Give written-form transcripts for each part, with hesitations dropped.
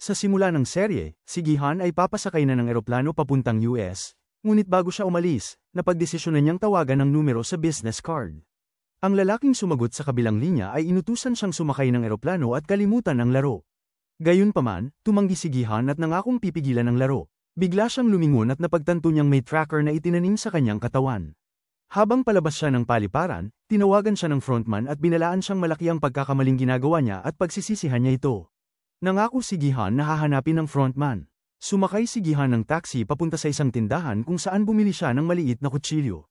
Sa simula ng serye, si Gihan ay papasakay na ng eroplano papuntang US, ngunit bago siya umalis, napagdesisyonan niyang tawagan ang numero sa business card. Ang lalaking sumagot sa kabilang linya ay inutusan siyang sumakay ng eroplano at kalimutan ang laro. Gayunpaman, tumanggi si Gihan at nangakong pipigilan ang laro. Bigla siyang lumingon at napagtanto niyang may tracker na itinanim sa kanyang katawan. Habang palabas siya ng paliparan, tinawagan siya ng frontman at binalaan siyang malaki ang pagkakamaling ginagawa niya at pagsisisihan niya ito. Nangako si Gihan na hahanapin ng frontman. Sumakay si Gihan ng taxi papunta sa isang tindahan kung saan bumili siya ng maliit na kutsilyo.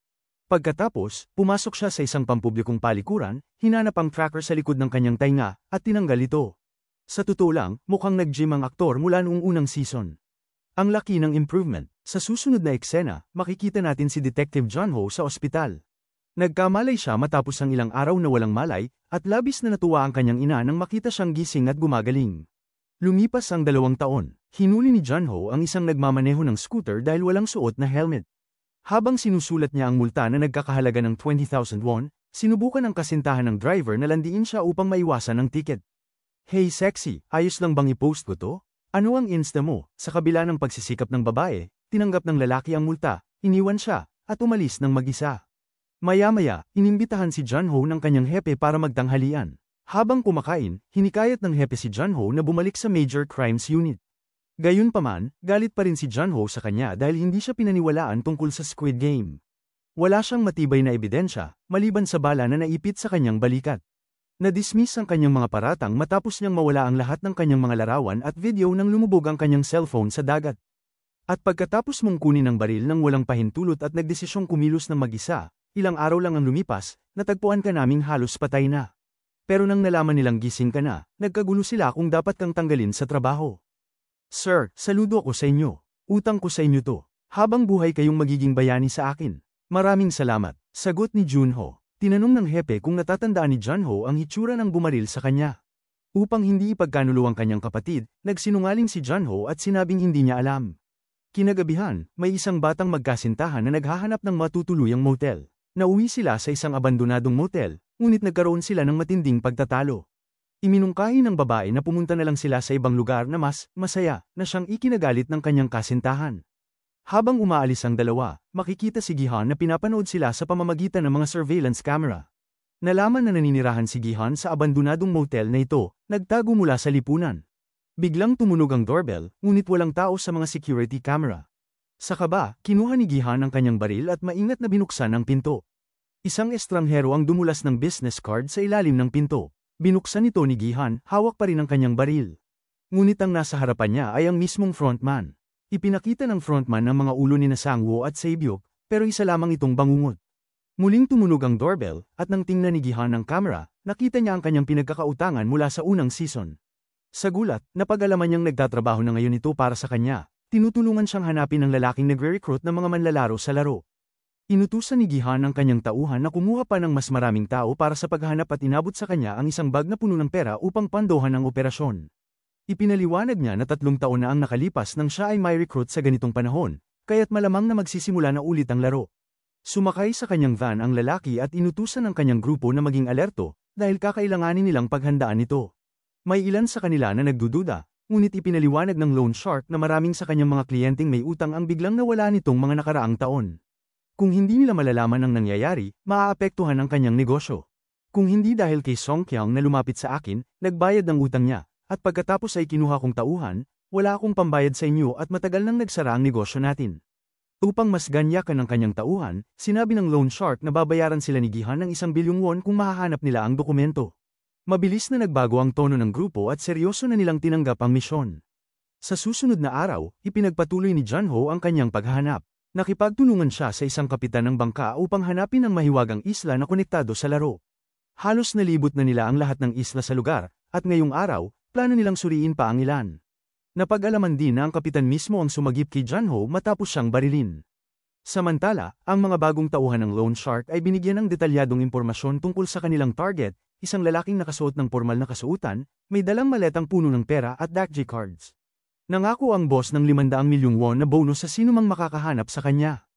Pagkatapos, pumasok siya sa isang pampublikong palikuran, hinanap ang tracker sa likod ng kanyang tainga, at tinanggal ito. Sa totoo lang, mukhang nag-gym ang aktor mula noong unang season. Ang laki ng improvement. Sa susunod na eksena, makikita natin si Detective John Ho sa ospital. Nagkamalay siya matapos ang ilang araw na walang malay, at labis na natuwa ang kanyang ina nang makita siyang gising at gumagaling. Lumipas ang 2 taon, hinuli ni John Ho ang isang nagmamaneho ng scooter dahil walang suot na helmet. Habang sinusulat niya ang multa na nagkakahalaga ng 20,000 won, sinubukan ng kasintahan ng driver na landiin siya upang maiwasan ang ticket. Hey sexy, ayos lang bang i-post ko to? Ano ang Insta mo? Sa kabila ng pagsisikap ng babae, tinanggap ng lalaki ang multa, iniwan siya, at umalis ng mag-isa. Maya-maya, inimbitahan si John Ho ng kanyang hepe para magtanghalian. Habang kumakain, hinikayat ng hepe si John Ho na bumalik sa Major Crimes Unit. Gayunpaman, galit pa rin si John Ho sa kanya dahil hindi siya pinaniwalaan tungkol sa Squid Game. Wala siyang matibay na ebidensya, maliban sa bala na naipit sa kanyang balikat. Na-dismiss ang kanyang mga paratang matapos niyang mawala ang lahat ng kanyang mga larawan at video nang lumubog ang kanyang cellphone sa dagat. At pagkatapos mong kunin ang baril nang walang pahintulot at nagdesisyong kumilos ng mag-isa, ilang araw lang ang lumipas, natagpuan ka naming halos patay na. Pero nang nalaman nilang gising ka na, nagkagulo sila kung dapat kang tanggalin sa trabaho. Sir, saludo ako sa inyo. Utang ko sa inyo to. Habang buhay kayong magiging bayani sa akin. Maraming salamat. Sagot ni Junho. Tinanong ng hepe kung natatandaan ni John Ho ang hitsura ng bumaril sa kanya. Upang hindi ipagkanulo ang kanyang kapatid, nagsinungaling si John Ho at sinabing hindi niya alam. Kinagabihan, may isang batang magkasintahan na naghahanap ng matutuluyang motel. Nauwi sila sa isang abandonadong motel, ngunit nagkaroon sila ng matinding pagtatalo. Iminungkahi ng babae na pumunta na lang sila sa ibang lugar na mas masaya na siyang ikinagalit ng kanyang kasintahan. Habang umaalis ang dalawa, makikita si Gihan na pinapanood sila sa pamamagitan ng mga surveillance camera. Nalaman na naninirahan si Gihan sa abandonadong motel na ito, nagtago mula sa lipunan. Biglang tumunog ang doorbell, ngunit walang tao sa mga security camera. Sa kaba, kinuha ni Gihan ang kanyang baril at maingat na binuksan ang pinto. Isang estranghero ang dumulas ng business card sa ilalim ng pinto. Binuksan ito ni Gihan, hawak pa rin ang kanyang baril. Ngunit ang nasa harapan niya ay ang mismong frontman. Ipinakita ng frontman ang mga ulo ni Sang-woo at Sae-byuk, pero isa lamang itong bangungot. Muling tumunog ang doorbell, at nang tingnan ni Gihan ang camera, nakita niya ang kanyang pinagkakautangan mula sa unang season. Sa gulat, napag-alaman niyang nagtatrabaho na ngayon ito para sa kanya. Tinutulungan siyang hanapin ng lalaking nagre-recruit ng mga manlalaro sa laro. Inutusan ni Gihan ang kanyang tauhan na kumuha pa ng mas maraming tao para sa paghahanap at inabot sa kanya ang isang bag na puno ng pera upang pandohan ang operasyon. Ipinaliwanag niya na 3 taon na ang nakalipas nang siya ay may recruit sa ganitong panahon, kaya't malamang na magsisimula na ulit ang laro. Sumakay sa kanyang van ang lalaki at inutusan ang kanyang grupo na maging alerto, dahil kakailanganin nilang paghandaan ito. May ilan sa kanila na nagdududa, ngunit ipinaliwanag ng loan shark na maraming sa kanyang mga kliyenteng may utang ang biglang nawala nitong mga nakaraang taon. Kung hindi nila malalaman ang nangyayari, maaapektuhan ang kanyang negosyo. Kung hindi dahil kay Song Kyung na lumapit sa akin, nagbayad ng utang niya, at pagkatapos ay kinuha kong tauhan, wala akong pambayad sa inyo at matagal nang nagsara ang negosyo natin. Upang mas ganyakan ang kanyang tauhan, sinabi ng loan shark na babayaran sila ni Gihan ng 1 bilyong won kung mahahanap nila ang dokumento. Mabilis na nagbago ang tono ng grupo at seryoso na nilang tinanggap ang misyon. Sa susunod na araw, ipinagpatuloy ni John Ho ang kanyang paghahanap. Nakipagtulungan siya sa isang kapitan ng bangka upang hanapin ang mahiwagang isla na konektado sa laro. Halos nalibot na nila ang lahat ng isla sa lugar, at ngayong araw, plano nilang suriin pa ang ilan. Napag-alaman din na ang kapitan mismo ang sumagip kay John Ho matapos siyang barilin. Samantala, ang mga bagong tauhan ng loan shark ay binigyan ng detalyadong impormasyon tungkol sa kanilang target, isang lalaking nakasuot ng pormal na kasuotan, may dalang maletang puno ng pera at dakji cards. Nangako ang boss ng 500 milyong won na bonus sa sinumang makakahanap sa kanya.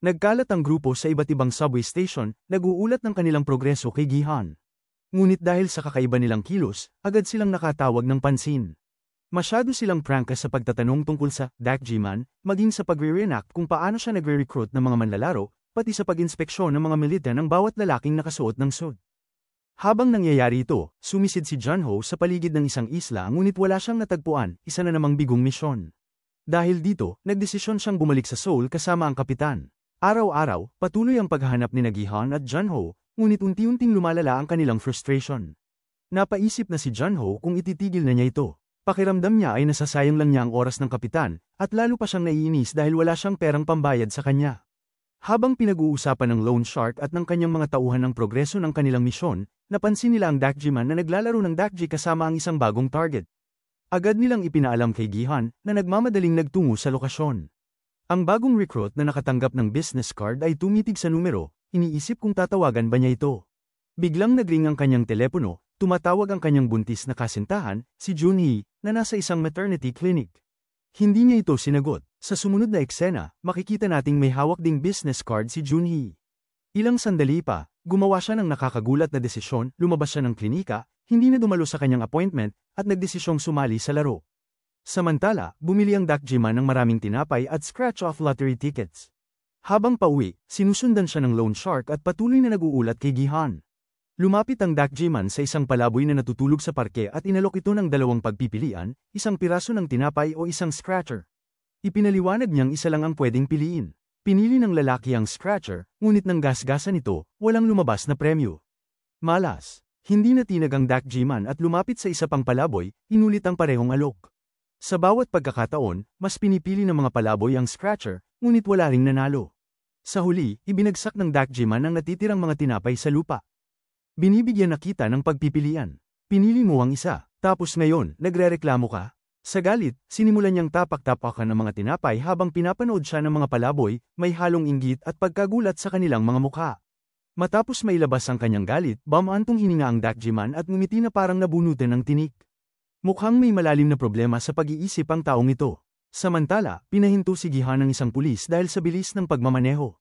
Nagkalat ang grupo sa iba't ibang subway station, nag-uulat ng kanilang progreso kay Gihan. Ngunit dahil sa kakaiba nilang kilos, agad silang nakatawag ng pansin. Masyado silang prangka sa pagtatanong tungkol sa Dakjiman, maging sa pagre-reenact kung paano siya nagre-recruit ng mga manlalaro, pati sa pag-inspeksyon ng mga milita ng bawat lalaking nakasuot ng suit. Habang nangyayari ito, sumisid si Junho sa paligid ng isang isla ngunit wala siyang natagpuan, isa na namang bigong misyon. Dahil dito, nagdesisyon siyang bumalik sa Seoul kasama ang kapitan. Araw-araw, patuloy ang paghahanap ni Gi-han at Junho, ngunit unti-unting lumalala ang kanilang frustration. Napaisip na si Junho kung ititigil na niya ito. Pakiramdam niya ay nasasayang lang niya ang oras ng kapitan, at lalo pa siyang naiinis dahil wala siyang perang pambayad sa kanya. Habang pinag-uusapan ng loan shark at ng kanyang mga tauhan ng progreso ng kanilang misyon, napansin nila ang Dakjiman na naglalaro ng Dakji kasama ang isang bagong target. Agad nilang ipinaalam kay Gi-han na nagmamadaling nagtungo sa lokasyon. Ang bagong recruit na nakatanggap ng business card ay tumitig sa numero, iniisip kung tatawagan ba niya ito. Biglang nagring ang kanyang telepono, tumatawag ang kanyang buntis na kasintahan, si Junhee, na nasa isang maternity clinic. Hindi niya ito sinagot. Sa sumunod na eksena, makikita nating may hawak ding business card si Junhee. Ilang sandali pa, gumawa siya ng nakakagulat na desisyon, lumabas siya ng klinika, hindi na dumalo sa kanyang appointment, at nagdesisyong sumali sa laro. Samantala, bumili ang Dakjiman ng maraming tinapay at scratch-off lottery tickets. Habang pauwi, sinusundan siya ng loan shark at patuloy na naguulat kay Gi-han. Lumapit ang Dakjiman sa isang palaboy na natutulog sa parke at inalok ito ng dalawang pagpipilian, isang piraso ng tinapay o isang scratcher. Ipinaliwanag niyang isa lang ang pwedeng piliin. Pinili ng lalaki ang scratcher, ngunit nang gasgasan nito, walang lumabas na premyo. Malas. Hindi natinag ang Dakjiman at lumapit sa isa pang palaboy, inulit ang parehong alok. Sa bawat pagkakataon, mas pinipili ng mga palaboy ang scratcher, ngunit wala ring nanalo. Sa huli, ibinagsak ng Dakjiman ang natitirang mga tinapay sa lupa. Binibigyan na kita ng pagpipilian. Pinili mo ang isa, tapos ngayon, nagrereklamo ka? Sa galit, sinimulan niyang tapak-tapakan ng mga tinapay habang pinapanood siya ng mga palaboy, may halong inggit at pagkagulat sa kanilang mga mukha. Matapos mailabas ang kanyang galit, bamantong hininga ang Dakjiman at ngumiti na parang nabunutan ng tinik. Mukhang may malalim na problema sa pag-iisip ang taong ito. Samantala, pinahinto si Gi-han ng isang pulis dahil sa bilis ng pagmamaneho.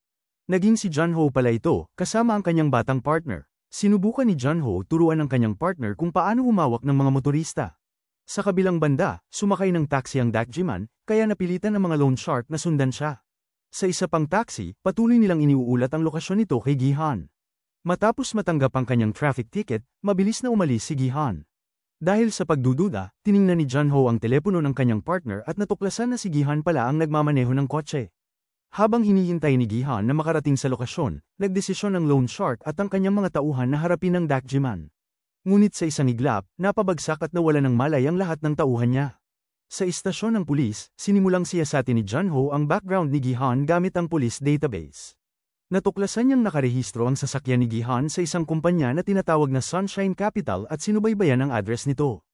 Naging si Junho pala ito, kasama ang kanyang batang partner. Sinubukan ni Junho turuan ang kanyang partner kung paano humawak ng mga motorista. Sa kabilang banda, sumakay ng taxi ang Dakjiman, kaya napilitan ng mga loan shark na sundan siya. Sa isa pang taxi, patuloy nilang iniuulat ang lokasyon nito kay Gi-han. Matapos matanggap ang kanyang traffic ticket, mabilis na umalis si Gi-han. Dahil sa pagdududa, tiningnan ni Junho ang telepono ng kanyang partner at natuklasan na si Gi-han pala ang nagmamaneho ng kotse. Habang hinihintay ni Gi-han na makarating sa lokasyon, nagdesisyon ng loan shark at ang kanyang mga tauhan na harapin ang Dakjiman. Ngunit sa isang iglap, napabagsak at nawala ng malay ang lahat ng tauhan niya. Sa istasyon ng pulis, sinimulang siyasatin ni Junho ang background ni Gi-han gamit ang police database. Natuklasan niyang nakarehistro ang sasakyan ni Gi-han sa isang kumpanya na tinatawag na Sunshine Capital at sinubaybayan ang address nito.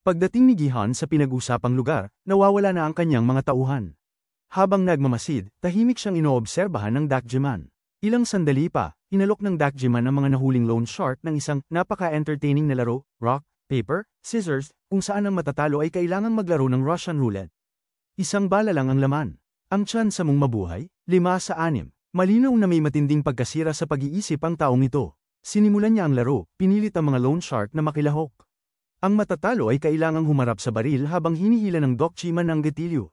Pagdating ni Gi-han sa pinag-usapang lugar, nawawala na ang kanyang mga tauhan. Habang nagmamasid, tahimik siyang inoobserbahan ng Dakjiman. Ilang sandali pa, inalok ng Dakjiman ang mga nahuling loan shark ng isang napaka-entertaining na laro, rock, paper, scissors, kung saan ang matatalo ay kailangang maglaro ng Russian roulette. Isang bala lang ang laman. Ang tsansa mong mabuhay, 5-6. Malinaw na may matinding pagkasira sa pag-iisip ang taong ito. Sinimulan niya ang laro, pinilit ang mga loan shark na makilahok. Ang matatalo ay kailangang humarap sa baril habang hinihila ng Dakjiman ang gatilyo.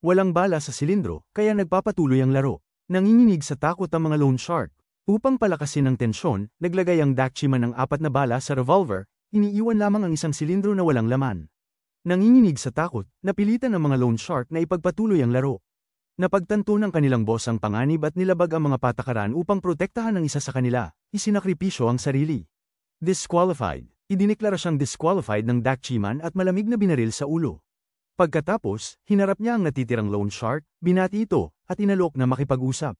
Walang bala sa silindro, kaya nagpapatuloy ang laro. Nanginginig sa takot ang mga loan shark. Upang palakasin ang tensyon, naglagay ang Dakjiman ng 4 na bala sa revolver, iniiwan lamang ang isang silindro na walang laman. Nanginginig sa takot, napilitan ang mga loan shark na ipagpatuloy ang laro. Napagtanto ng kanilang boss ang panganib at nilabag ang mga patakaran upang protektahan ang isa sa kanila, isinakripisyo ang sarili. Disqualified. Idineklara siyang disqualified ng Dakjiman at malamig na binaril sa ulo. Pagkatapos, hinarap niya ang natitirang loan shark, binati ito, at inalok na makipag-usap.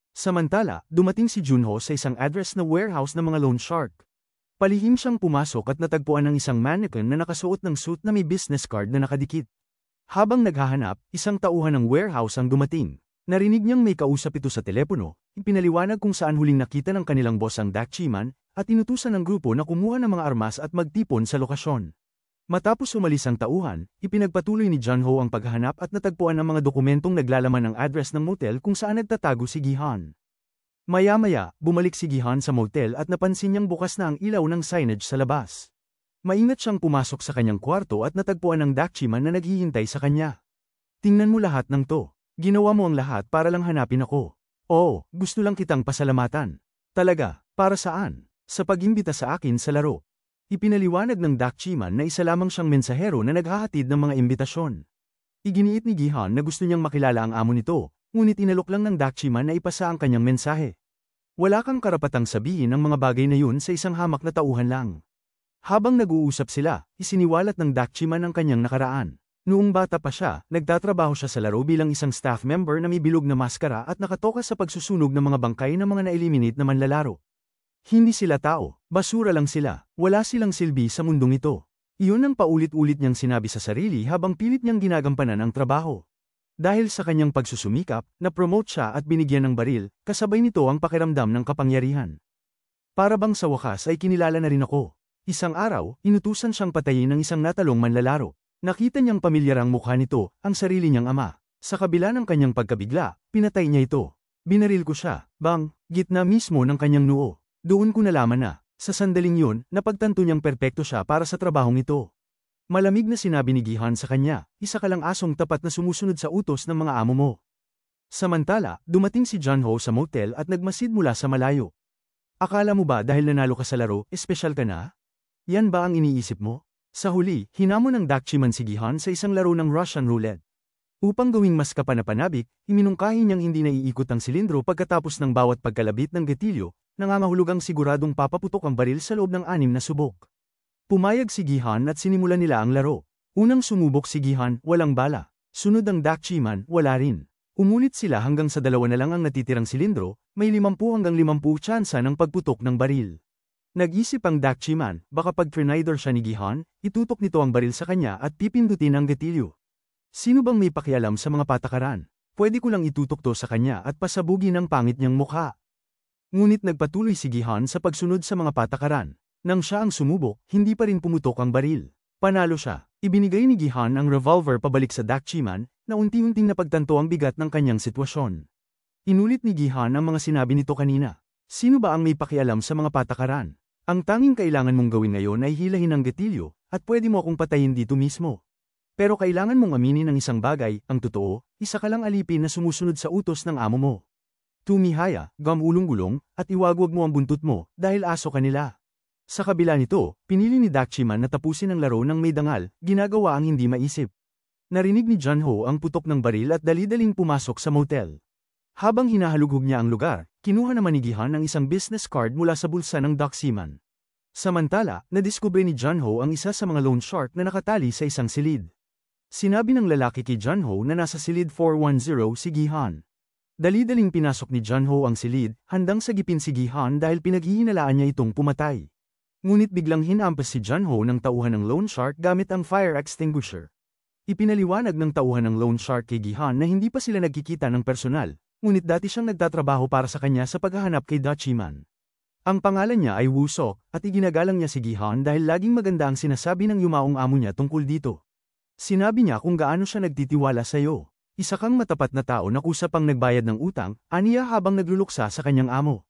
Samantala, dumating si Junho sa isang address na warehouse ng mga loan shark. Palihim siyang pumasok at natagpuan ng isang mannequin na nakasuot ng suit na may business card na nakadikit. Habang naghahanap, isang tauhan ng warehouse ang dumating. Narinig niyang may kausap ito sa telepono, ipinaliwanag kung saan huling nakita ng kanilang boss ang Dakjiman, at inutusan ng grupo na kumuha ng mga armas at magtipon sa lokasyon. Matapos umalis ang tauhan, ipinagpatuloy ni Junho ang paghahanap at natagpuan ang mga dokumentong naglalaman ng address ng motel kung saan nagtatago si Gi-han. Maya-maya, bumalik si Gi-han sa motel at napansin niyang bukas na ang ilaw ng signage sa labas. Maingat siyang pumasok sa kanyang kwarto at natagpuan ng Dakchiman na naghihintay sa kanya. Tingnan mo lahat ng to. Ginawa mo ang lahat para lang hanapin ako. Oo, gusto lang kitang pasalamatan. Talaga, para saan? Sa pag-imbita sa akin sa laro. Ipinaliwanag ng Dakchiman na isa lamang siyang mensahero na naghahatid ng mga imbitasyon. Iginiit ni Gihan na gusto niyang makilala ang amo nito, ngunit inalok lang ng Dakchiman na ipasa ang kanyang mensahe. Wala kang karapatang sabihin ang mga bagay na yun sa isang hamak na tauhan lang. Habang nag-uusap sila, isiniwalat ng Dakchiman ang kanyang nakaraan. Noong bata pa siya, nagtatrabaho siya sa laro bilang isang staff member na may bilog na maskara at nakatoka sa pagsusunog ng mga bangkay ng mga na-eliminate na manlalaro. Hindi sila tao, basura lang sila, wala silang silbi sa mundong ito. Iyon ang paulit-ulit niyang sinabi sa sarili habang pilit niyang ginagampanan ang trabaho. Dahil sa kanyang pagsusumikap, na-promote siya at binigyan ng baril, kasabay nito ang pakiramdam ng kapangyarihan. Para bang sa wakas ay kinilala na rin ako. Isang araw, inutusan siyang patayin ng isang natalong manlalaro. Nakita niyang pamilyar ang mukha nito, ang sarili niyang ama. Sa kabila ng kanyang pagkabigla, pinatay niya ito. Binaril ko siya, gitna mismo ng kanyang noo. Doon ko nalaman na, sa sandaling yun, napagtanto niyang perpekto siya para sa trabahong ito. Malamig na sinabi ni Gihan sa kanya, isa ka lang asong tapat na sumusunod sa utos ng mga amo mo. Samantala, dumating si Junho sa motel at nagmasid mula sa malayo. Akala mo ba dahil nanalo ka sa laro, espesyal ka na? Yan ba ang iniisip mo? Sa huli, hinamon ng Dakchiman si Gihan sa isang laro ng Russian roulette. Upang gawing mas kapanapanabik, iminungkahi niyang hindi naiikot ang silindro pagkatapos ng bawat pagkalabit ng gatilyo, nangangahulugang siguradong papaputok ang baril sa loob ng 6 na subok. Pumayag si Gihan at sinimulan nila ang laro. Unang sumubok si Gihan, walang bala. Sunod ang Dakchiman, wala rin. Umulit sila hanggang sa 2 na lang ang natitirang silindro, may 50 hanggang 50 tsansa ng pagputok ng baril. Nag-isip ang Dakchiman, baka pag trinidor siya ni Gihan, itutok nito ang baril sa kanya at pipindutin ang gatilyo. Sino bang may pakialam sa mga patakaran? Pwede ko lang itutok to sa kanya at pasabugin ang pangit niyang mukha. Ngunit nagpatuloy si Gihan sa pagsunod sa mga patakaran. Nang siya ang sumubok, hindi pa rin pumutok ang baril. Panalo siya. Ibinigay ni Gihan ang revolver pabalik sa Dakchiman, na unti-unting napagtanto ang bigat ng kanyang sitwasyon. Inulit ni Gihan ang mga sinabi nito kanina. Sino ba ang may pakialam sa mga patakaran? Ang tanging kailangan mong gawin ngayon ay hilahin ang gatilyo, at pwede mo akong patayin dito mismo. Pero kailangan mong aminin ang isang bagay, ang totoo, isa ka lang alipin na sumusunod sa utos ng amo mo. Tumihaya, gamulong-gulong, at iwagwag mo ang buntot mo, dahil aso ka nila. Sa kabila nito, pinili ni Dakchiman na tapusin ang laro ng may dangal, ginagawa ang hindi maisip. Narinig ni Junho ang putok ng baril at dali-daling pumasok sa motel. Habang hinahalughog niya ang lugar, kinuha naman ni Gihan ang isang business card mula sa bulsa ng Dakchiman. Samantala, nadiskubre ni Junho ang isa sa mga loan shark na nakatali sa isang silid. Sinabi ng lalaki kay Junho na nasa silid 410 si Gihan. Dali-daling pinasok ni Junho ang silid, handang sagipin si Gihan dahil pinaghihinalaan niya itong pumatay. Ngunit biglang hinampas si Junho ng tauhan ng loan shark gamit ang fire extinguisher. Ipinaliwanag ng tauhan ng loan shark kay Gihan na hindi pa sila nagkikita ng personal, ngunit dati siyang nagtatrabaho para sa kanya sa paghahanap kay Dakchiman. Ang pangalan niya ay Wusok, at iginagalang niya si Gihan dahil laging maganda ang sinasabi ng yumaong amo niya tungkol dito. Sinabi niya kung gaano siya nagtitiwala sa iyo. Isa kang matapat na tao na kusapang nagbayad ng utang, aniya habang nagluluksa sa kanyang amo.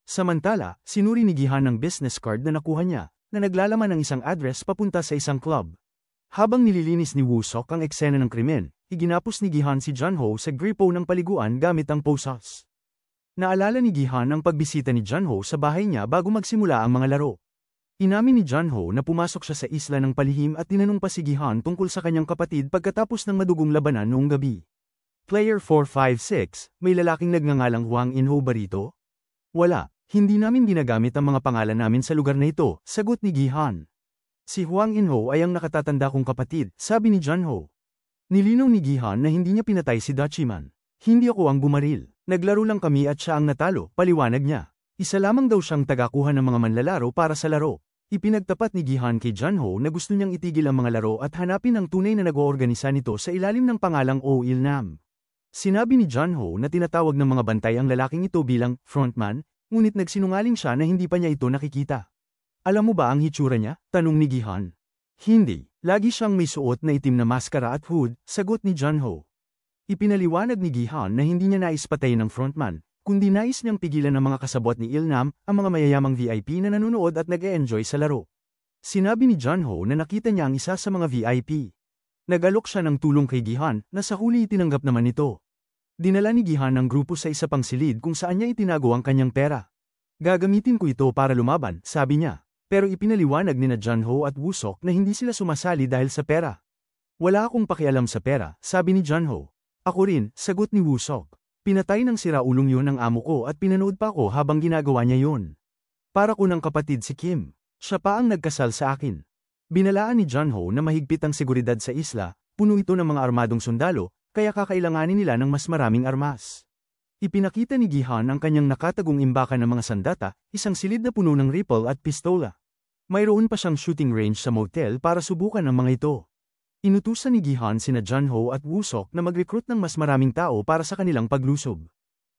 Samantala, sinuri ni Gihan ang business card na nakuha niya, na naglalaman ng isang address papunta sa isang club. Habang nililinis ni Wusok ang eksena ng krimen, iginapos ni Gihan si Junho sa gripo ng paliguan gamit ang posas. Naalala ni Gihan ang pagbisita ni Junho sa bahay niya bago magsimula ang mga laro. Inamin ni Junho na pumasok siya sa isla ng palihim at tinanong pa si Gihan tungkol sa kanyang kapatid pagkatapos ng madugong labanan noong gabi. Player 456, may lalaking nagngangalang Huang Inho ba rito? Wala, hindi namin ginagamit ang mga pangalan namin sa lugar na ito, sagot ni Gihan. Si Huang Inho ay ang nakatatanda kong kapatid, sabi ni Junho. Nilinaw ni Gihan na hindi niya pinatay si Dakchiman. Hindi ako ang bumaril. Naglaro lang kami at siya ang natalo, paliwanag niya. Isa lamang daw siyang tagakuha ng mga manlalaro para sa laro. Ipinagtapat ni Gihan kay Junho na gusto niyang itigil ang mga laro at hanapin ang tunay na nag-oorganisa nito sa ilalim ng pangalang Oh Il-nam. Sinabi ni Junho na tinatawag ng mga bantay ang lalaking ito bilang frontman, ngunit nagsinungaling siya na hindi pa niya ito nakikita. Alam mo ba ang hitsura niya? Tanong ni Gihan. Hindi, lagi siyang may suot na itim na maskara at hood, sagot ni Junho. Ipinaliwanag ni Gihan na hindi niya nais patayin ng frontman, kundi nais niyang pigilan ng mga kasabwat ni Il-nam, ang mga mayayamang VIP na nanonood at nag-e-enjoy sa laro. Sinabi ni Junho na nakita niya ang isa sa mga VIP. Nag-alok siya ng tulong kay Gihan na sa huli itinanggap naman ito. Dinala ni Gihan ang grupo sa isa pang silid kung saan niya itinago ang kanyang pera. Gagamitin ko ito para lumaban, sabi niya. Pero ipinaliwanag ni Junho at Wusok na hindi sila sumasali dahil sa pera. Wala akong pakialam sa pera, sabi ni Junho. Ako rin, sagot ni Wusok. Pinatay ng siraulong yun ang amo ko at pinanood pa ako habang ginagawa niya yun. Para ko ng kapatid si Kim. Siya pa ang nagkasal sa akin. Binalaan ni Junho na mahigpit ang seguridad sa isla, puno ito ng mga armadong sundalo, kaya kakailanganin nila ng mas maraming armas. Ipinakita ni Gihan ang kanyang nakatagong imbakan ng mga sandata, isang silid na puno ng rifle at pistola. Mayroon pa siyang shooting range sa motel para subukan ang mga ito. Inutusan ni Gihan sina Junho at Wusok na mag-recruit ng mas maraming tao para sa kanilang paglusob.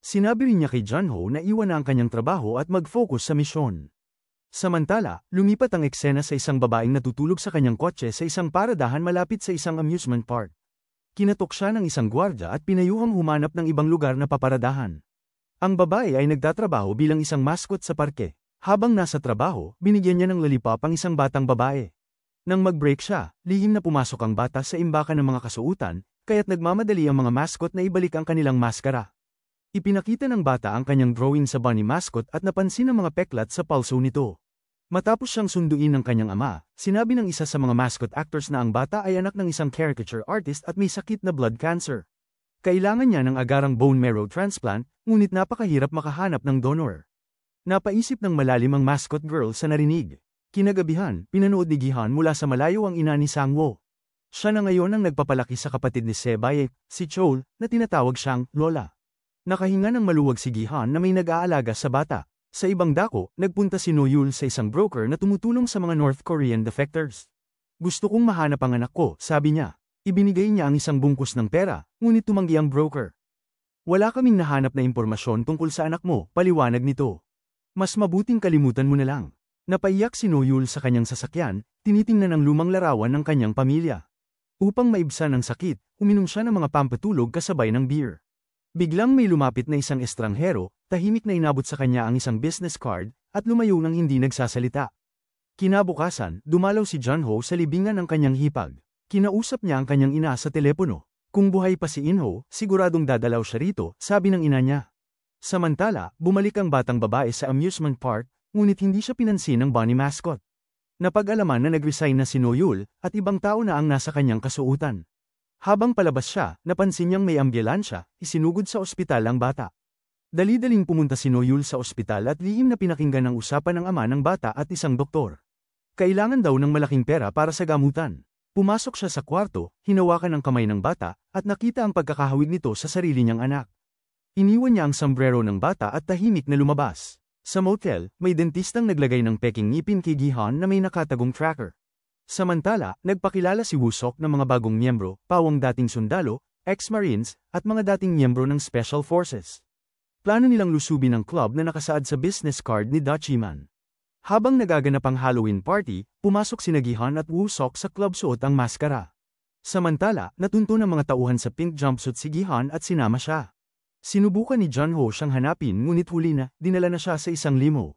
Sinabi rin niya kay Junho na iwan na ang kanyang trabaho at mag-focus sa misyon. Samantala, lumipat ang eksena sa isang babaeng natutulog sa kanyang kotse sa isang paradahan malapit sa isang amusement park. Kinatok siya ng isang gwardya at pinayuhang humanap ng ibang lugar na paparadahan. Ang babae ay nagtatrabaho bilang isang mascot sa parke. Habang nasa trabaho, binigyan niya ng lollipop ang isang batang babae. Nang mag-break siya, lihim na pumasok ang bata sa imbakan ng mga kasuutan, kaya't nagmamadali ang mga mascot na ibalik ang kanilang maskara. Ipinakita ng bata ang kanyang drawing sa bunny mascot at napansin ang mga peklat sa palso nito. Matapos siyang sunduin ng kanyang ama, sinabi ng isa sa mga mascot actors na ang bata ay anak ng isang caricature artist at may sakit na blood cancer. Kailangan niya ng agarang bone marrow transplant, ngunit napakahirap makahanap ng donor. Napaisip ng malalim ang mascot girl sa narinig. Kinagabihan, pinanood ni Gihan mula sa malayo ang ina ni Sangwo. Siya na ngayon ang nagpapalaki sa kapatid ni Sebae, si Chol, na tinatawag siyang Lola. Nakahinga ng maluwag si Gihan na may nag-aalaga sa bata. Sa ibang dako, nagpunta si Noyul sa isang broker na tumutulong sa mga North Korean defectors. Gusto kong mahanap ang anak ko, sabi niya. Ibinigay niya ang isang bungkus ng pera, ngunit tumanggi ang broker. Wala kaming nahanap na impormasyon tungkol sa anak mo, paliwanag nito. Mas mabuting kalimutan mo na lang. Napaiyak si Noyul sa kanyang sasakyan, tinitingnan ang lumang larawan ng kanyang pamilya. Upang maibsan ang sakit, uminom siya ng mga pampatulog kasabay ng beer. Biglang may lumapit na isang estranghero, tahimik na inabot sa kanya ang isang business card, at lumayo nang hindi nagsasalita. Kinabukasan, dumalaw si Junho sa libingan ng kanyang hipag. Kinausap niya ang kanyang ina sa telepono. Kung buhay pa si Inho, siguradong dadalaw siya rito, sabi ng ina niya. Samantala, bumalik ang batang babae sa amusement park, ngunit hindi siya pinansin ng bunny mascot. Napag-alaman na nag-resign na si Noyul, at ibang tao na ang nasa kanyang kasuutan. Habang palabas siya, napansin niyang may ambulansya, isinugod sa ospital ang bata. Dali-daling pumunta si Noyul sa ospital at lihim na pinakinggan ang usapan ng ama ng bata at isang doktor. Kailangan daw ng malaking pera para sa gamutan. Pumasok siya sa kwarto, hinawakan ang kamay ng bata, at nakita ang pagkakahawig nito sa sarili niyang anak. Iniwan niya ang sombrero ng bata at tahimik na lumabas. Sa motel, may dentistang naglagay ng peking ngipin kay Gihan na may nakatagong tracker. Samantala, nagpakilala si Wusok ng mga bagong miyembro, pawang dating sundalo, ex-marines, at mga dating miyembro ng Special Forces. Plano nilang lusubin ang club na nakasaad sa business card ni Dutchman. Habang nagaganap ang Halloween party, pumasok si Gihan at Wusok sa club suot ang maskara. Samantala, natunto ng mga tauhan sa pink jumpsuit si Gihan at sinama siya. Sinubukan ni Junho siyang hanapin ngunit huli na, dinala na siya sa isang limo.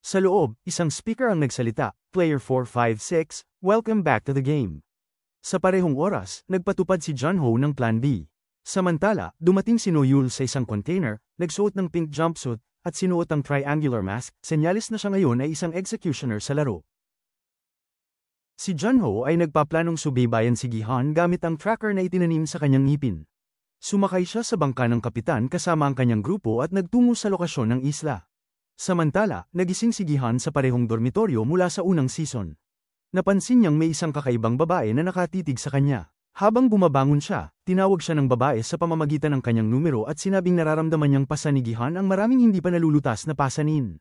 Sa loob, isang speaker ang nagsalita, Player 456, welcome back to the game. Sa parehong oras, nagpatupad si Junho ng Plan B. Samantala, dumating si Noyul sa isang container, nagsuot ng pink jumpsuit, at sinuot ang triangular mask, senyalis na siya ngayon ay isang executioner sa laro. Si Junho ay nagpaplanong subaybayan si Gihan gamit ang tracker na itinanim sa kanyang ngipin. Sumakay siya sa bangka ng kapitan kasama ang kanyang grupo at nagtungo sa lokasyon ng isla. Samantala, nagising si Gihan sa parehong dormitoryo mula sa unang season. Napansin niyang may isang kakaibang babae na nakatitig sa kanya. Habang bumabangon siya, tinawag siya ng babae sa pamamagitan ng kanyang numero at sinabing nararamdaman niyang pasanigihan ang maraming hindi pa nalulutas na pasanin.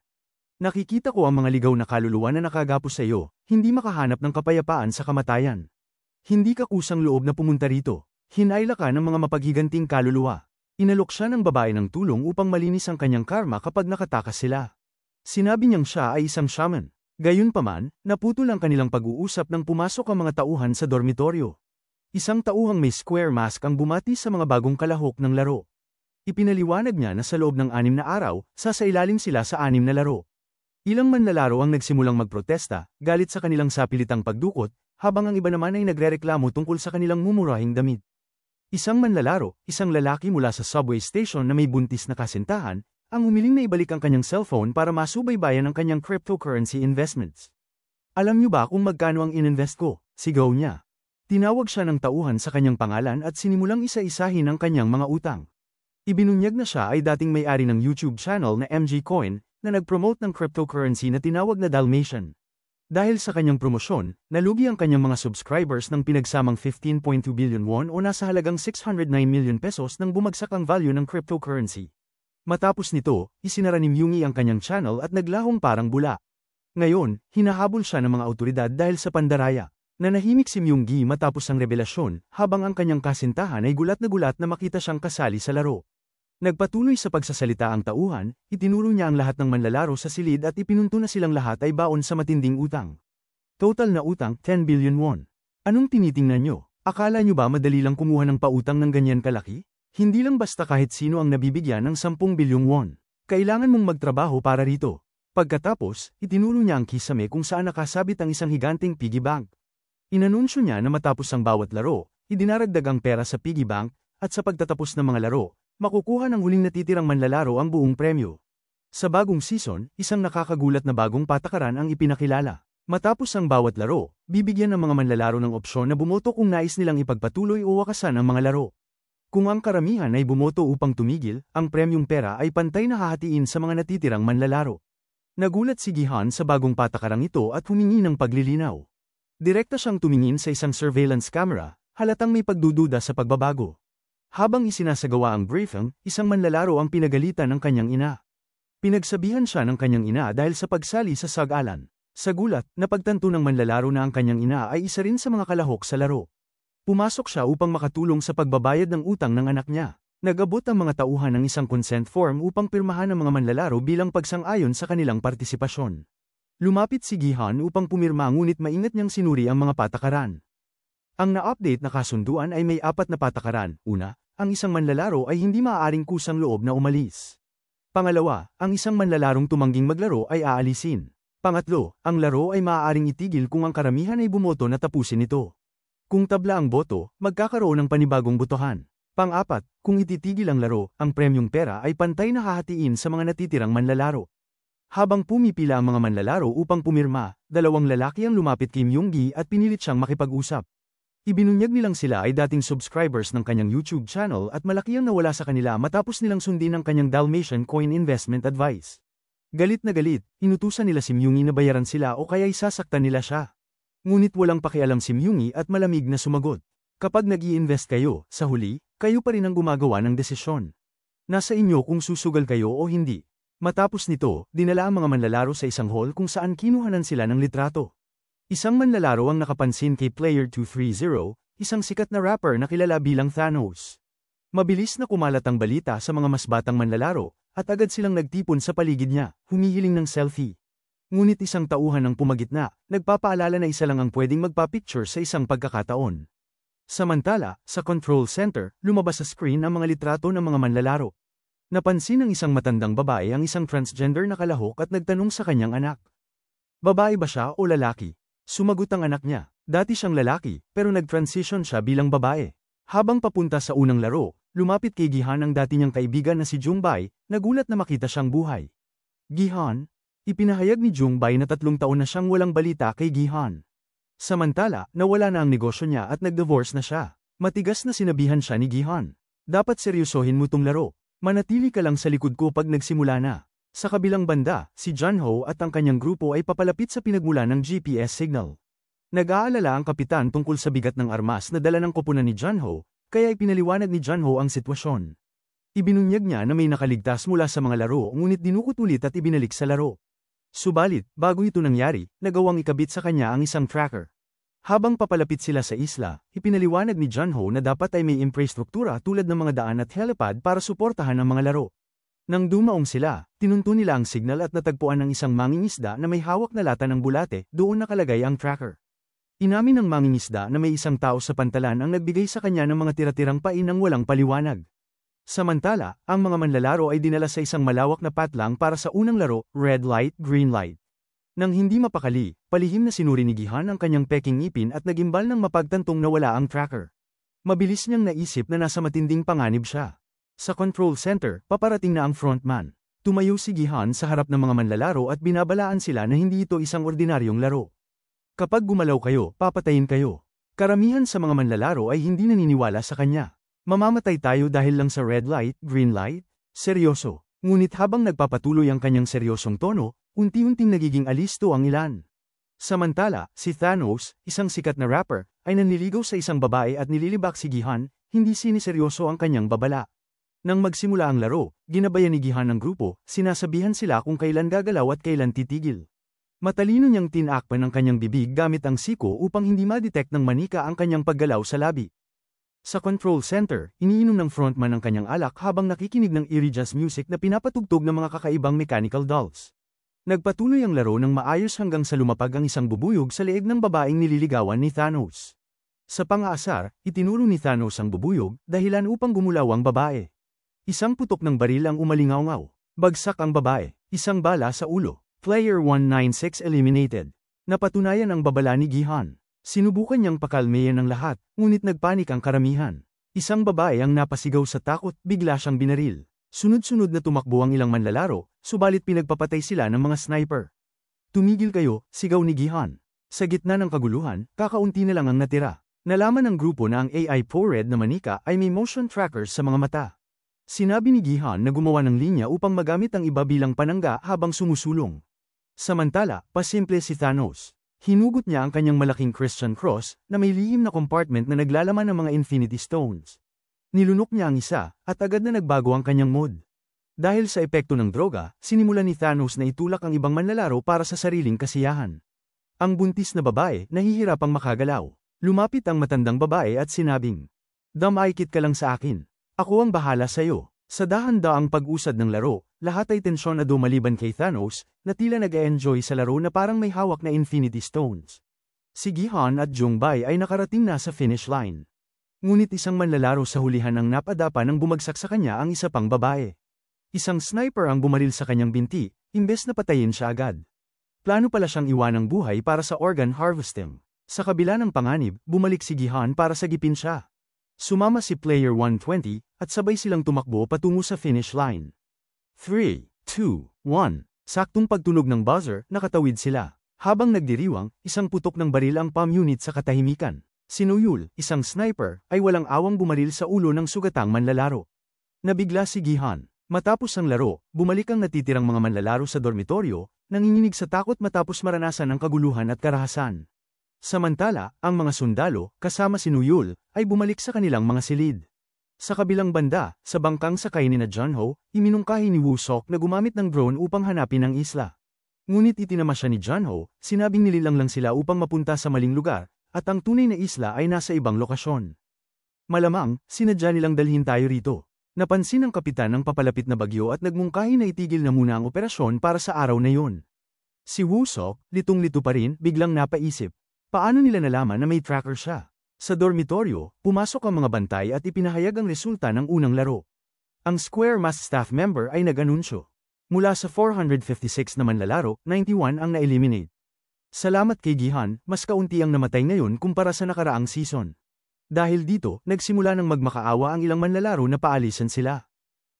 Nakikita ko ang mga ligaw na kaluluwa na nakagapos sa iyo, hindi makahanap ng kapayapaan sa kamatayan. Hindi ka kusang loob na pumunta rito. Hinayla ka ng mga mapaghiganting kaluluwa. Inalok siya ng babae ng tulong upang malinis ang kanyang karma kapag nakatakas sila. Sinabi niyang siya ay isang shaman. Gayunpaman, naputol ang kanilang pag-uusap nang pumasok ang mga tauhan sa dormitoryo. Isang tauhang may square mask ang bumati sa mga bagong kalahok ng laro. Ipinaliwanag niya na sa loob ng 6 na araw, sasailalim sila sa 6 na laro. Ilang manlalaro ang nagsimulang magprotesta, galit sa kanilang sapilitang pagdukot, habang ang iba naman ay nagrereklamo tungkol sa kanilang mumurahing damit. Isang manlalaro, isang lalaki mula sa subway station na may buntis na kasintahan, ang humiling na ibalik ang kanyang cellphone para masubaybayan ang kanyang cryptocurrency investments. Alam niyo ba kung magkano ang ininvest ko? Sigaw niya. Tinawag siya ng tauhan sa kanyang pangalan at sinimulang isa-isahin ang kanyang mga utang. Ibinunyag na siya ay dating may-ari ng YouTube channel na MG Coin, na nag-promote ng cryptocurrency na tinawag na Dalmatian. Dahil sa kanyang promosyon, nalugi ang kanyang mga subscribers ng pinagsamang 15.2 billion won o nasa halagang 609 million pesos nang bumagsak ang value ng cryptocurrency. Matapos nito, isinara ni Myungi ang kanyang channel at naglahong parang bula. Ngayon, hinahabol siya ng mga autoridad dahil sa pandaraya. Nanahimik si Myungi matapos ang revelasyon, habang ang kanyang kasintahan ay gulat na makita siyang kasali sa laro. Nagpatuloy sa pagsasalita ang tauhan, itinuro niya ang lahat ng manlalaro sa silid at ipinunto na silang lahat ay baon sa matinding utang. Total na utang, 10 billion won. Anong tinitingnan nyo? Akala nyo ba madali lang kumuha ng pautang ng ganyan kalaki? Hindi lang basta kahit sino ang nabibigyan ng 10 bilyong won. Kailangan mong magtrabaho para rito. Pagkatapos, itinuro niya ang kisame kung saan nakasabit ang isang higanting piggy bank. Inanunsyo niya na matapos ang bawat laro, idinaragdag ang pera sa piggy bank, at sa pagtatapos ng mga laro, makukuha ng huling natitirang manlalaro ang buong premyo. Sa bagong season, isang nakakagulat na bagong patakaran ang ipinakilala. Matapos ang bawat laro, bibigyan ng mga manlalaro ng opsyon na bumoto kung nais nilang ipagpatuloy o wakasan ang mga laro. Kung ang karamihan ay bumoto upang tumigil, ang premyong pera ay pantay na hahatiin sa mga natitirang manlalaro. Nagulat si Gihan sa bagong patakarang ito at humingi ng paglilinaw. Direkta siyang tumingin sa isang surveillance camera, halatang may pagdududa sa pagbabago. Habang isinasagawa ang briefing, isang manlalaro ang pinagalitan ng kanyang ina. Pinagsabihan siya ng kanyang ina dahil sa pagsali sa sag-alan. Sa gulat, napagtanto ng manlalaro na ang kanyang ina ay isa rin sa mga kalahok sa laro. Pumasok siya upang makatulong sa pagbabayad ng utang ng anak niya. Nag-abot ang mga tauhan ng isang consent form upang pirmahan ng mga manlalaro bilang pagsang-ayon sa kanilang partisipasyon. Lumapit si Gihan upang pumirma ngunit maingat niyang sinuri ang mga patakaran. Ang na-update na kasunduan ay may 4 na patakaran. Una, ang isang manlalaro ay hindi maaaring kusang loob na umalis. Pangalawa, ang isang manlalarong tumangging maglaro ay aalisin. Pangatlo, ang laro ay maaaring itigil kung ang karamihan ay bumoto na tapusin ito. Kung tabla ang boto, magkakaroon ng panibagong botohan. Pang-apat, kung ititigil ang laro, ang premyong pera ay pantay na hahatiin sa mga natitirang manlalaro. Habang pumipila ang mga manlalaro upang pumirma, 2 lalaki ang lumapit kay Myungi at pinilit siyang makipag-usap. Ibinunyag nilang sila ay dating subscribers ng kanyang YouTube channel at malaki ang nawala sa kanila matapos nilang sundin ang kanyang Dalmatian Coin investment advice. Galit na galit, inutusan nila si Myungi na bayaran sila o kaya isasaktan nila siya. Ngunit walang pakialam si Myungi at malamig na sumagot. Kapag nag-i-invest kayo, sa huli, kayo pa rin ang gumagawa ng desisyon. Nasa inyo kung susugal kayo o hindi. Matapos nito, dinala ang mga manlalaro sa isang hall kung saan kinuhanan sila ng litrato. Isang manlalaro ang nakapansin kay Player 230, isang sikat na rapper na kilala bilang Thanos. Mabilis na kumalat ang balita sa mga mas batang manlalaro, at agad silang nagtipon sa paligid niya, humihiling ng selfie. Ngunit isang tauhan ang pumagitna, nagpapaalala na isa lang ang pwedeng magpa-picture sa isang pagkakataon. Samantala, sa control center, lumabas sa screen ang mga litrato ng mga manlalaro. Napansin ng isang matandang babae ang isang transgender na kalahok at nagtanong sa kanyang anak. Babae ba siya o lalaki? Sumagot ang anak niya. Dati siyang lalaki, pero nag-transition siya bilang babae. Habang papunta sa unang laro, lumapit kay Gihan ang dati niyang kaibigan na si Jungbei, nagulat na makita siyang buhay. Gihan? Ipinahayag ni Jungbei na 3 taon na siyang walang balita kay Gihan. Samantala, nawala na ang negosyo niya at nag-divorce na siya. Matigas na sinabihan siya ni Gihan. Dapat seryosohin mo tong laro. Manatili ka lang sa likod ko pag nagsimula na. Sa kabilang banda, si Junho at ang kanyang grupo ay papalapit sa pinagmula ng GPS signal. Nag-aalala ang kapitan tungkol sa bigat ng armas na dala ng koponan ni Junho, kaya ipinaliwanag ni Junho ang sitwasyon. Ibinunyag niya na may nakaligtas mula sa mga laro ngunit dinukot ulit at ibinalik sa laro. Subalit, bago ito nangyari, nagawang ikabit sa kanya ang isang tracker. Habang papalapit sila sa isla, ipinaliwanag ni Junho na dapat ay may infrastruktura tulad ng mga daan at helipad para suportahan ang mga laro. Nang dumaong sila, tinunto nila ang signal at natagpuan ng isang mangingisda na may hawak na lata ng bulate, doon nakalagay ang tracker. Inamin ng mangingisda na may isang tao sa pantalan ang nagbigay sa kanya ng mga tira-tirang pain ng walang paliwanag. Samantala, ang mga manlalaro ay dinala sa isang malawak na patlang para sa unang laro, red light, green light. Nang hindi mapakali, palihim na sinuri ni Gihan ang kanyang peking ngipin at nagimbal ng mapagtantong nawala ang tracker. Mabilis niyang naisip na nasa matinding panganib siya. Sa control center, paparating na ang frontman. Tumayo si Gihan sa harap ng mga manlalaro at binabalaan sila na hindi ito isang ordinaryong laro. Kapag gumalaw kayo, papatayin kayo. Karamihan sa mga manlalaro ay hindi naniniwala sa kanya. Mamamatay tayo dahil lang sa red light, green light? Seryoso. Ngunit habang nagpapatuloy ang kanyang seryosong tono, unti-unting nagiging alisto ang ilan. Samantala, si Thanos, isang sikat na rapper, ay nanliligaw sa isang babae at nililibak si Gihan, hindi siniseryoso ang kanyang babala. Nang magsimula ang laro, ginabayan ni Gihan ng grupo, sinasabihan sila kung kailan gagalaw at kailan titigil. Matalino niyang tinakpan ang kanyang bibig gamit ang siko upang hindi ma-detect ng manika ang kanyang paggalaw sa labi. Sa control center, iniinom ng frontman ang kanyang alak habang nakikinig ng eerie jazz music na pinapatugtog ng mga kakaibang mechanical dolls. Nagpatuloy ang laro ng maayos hanggang sa lumapag ang isang bubuyog sa leeg ng babaeng nililigawan ni Thanos. Sa pang-aasar, itinuro ni Thanos ang bubuyog, dahilan upang gumulaw ang babae. Isang putok ng baril ang umalingaw-ngaw. Bagsak ang babae. Isang bala sa ulo. Player 196 eliminated. Napatunayan ang babala ni Gihan. Sinubukan niyang pakalmeyan ang lahat, ngunit nagpanik ang karamihan. Isang babae ang napasigaw sa takot, bigla siyang binaril. Sunod-sunod na tumakbo ang ilang manlalaro, subalit pinagpapatay sila ng mga sniper. Tumigil kayo, sigaw ni Gihan. Sa gitna ng kaguluhan, kakaunti na lang ang natira. Nalaman ng grupo na ang AI Pro-Red na manika ay may motion trackers sa mga mata. Sinabi ni Gihan na gumawa ng linya upang magamit ang iba bilang panangga habang sumusulong. Samantala, pasimple si Thanos. Hinugot niya ang kanyang malaking Christian cross na may lihim na compartment na naglalaman ng mga Infinity Stones. Nilunok niya ang isa, at agad na nagbago ang kanyang mood. Dahil sa epekto ng droga, sinimulan ni Thanos na itulak ang ibang manlalaro para sa sariling kasiyahan. Ang buntis na babae, nahihirapang makagalaw. Lumapit ang matandang babae at sinabing, "Damaykit ka lang sa akin. Ako ang bahala sa'yo." Sa dahan-daang pag-usad ng laro, lahat ay tensyonado maliban kay Thanos, na tila nag-e-enjoy sa laro na parang may hawak na Infinity Stones. Si Gihan at Jungbai ay nakarating na sa finish line. Ngunit isang manlalaro sa hulihan ang napadapa nang bumagsak sa kanya ang isa pang babae. Isang sniper ang bumaril sa kanyang binti, imbes na patayin siya agad. Plano pala siyang iwanang buhay para sa organ harvesting. Sa kabila ng panganib, bumalik si Gihan para sagipin siya. Sumama si Player 120, at sabay silang tumakbo patungo sa finish line. 3, 2, 1. Saktong pagtunog ng buzzer, nakatawid sila. Habang nagdiriwang, isang putok ng baril ang palm unit sa katahimikan. Si Noyul, isang sniper, ay walang awang bumaril sa ulo ng sugatang manlalaro. Nabigla si Gihan. Matapos ang laro, bumalik ang natitirang mga manlalaro sa dormitoryo, nanginginig sa takot matapos maranasan ang kaguluhan at karahasan. Samantala, ang mga sundalo, kasama si Noyul, ay bumalik sa kanilang mga silid. Sa kabilang banda, sa bangkang sakay ni Junho, iminungkahi ni Wusok na gumamit ng drone upang hanapin ang isla. Ngunit itinama siya ni Junho, sinabing nililang lang sila upang mapunta sa maling lugar, at ang tunay na isla ay nasa ibang lokasyon. Malamang, sinadya nilang dalhin tayo rito. Napansin ng kapitan ang papalapit na bagyo at nagmungkahi na itigil na muna ang operasyon para sa araw na yun. Si Wusok, litong-lito pa rin, biglang napaisip. Paano nila nalaman na may tracker siya? Sa dormitoryo, pumasok ang mga bantay at ipinahayag ang resulta ng unang laro. Ang Square Mass staff member ay nag-anunsyo. Mula sa 456 na manlalaro, 91 ang na-eliminate. Salamat kay Gihan, mas kaunti ang namatay ngayon kumpara sa nakaraang season. Dahil dito, nagsimula ng magmakaawa ang ilang manlalaro na paalisan sila.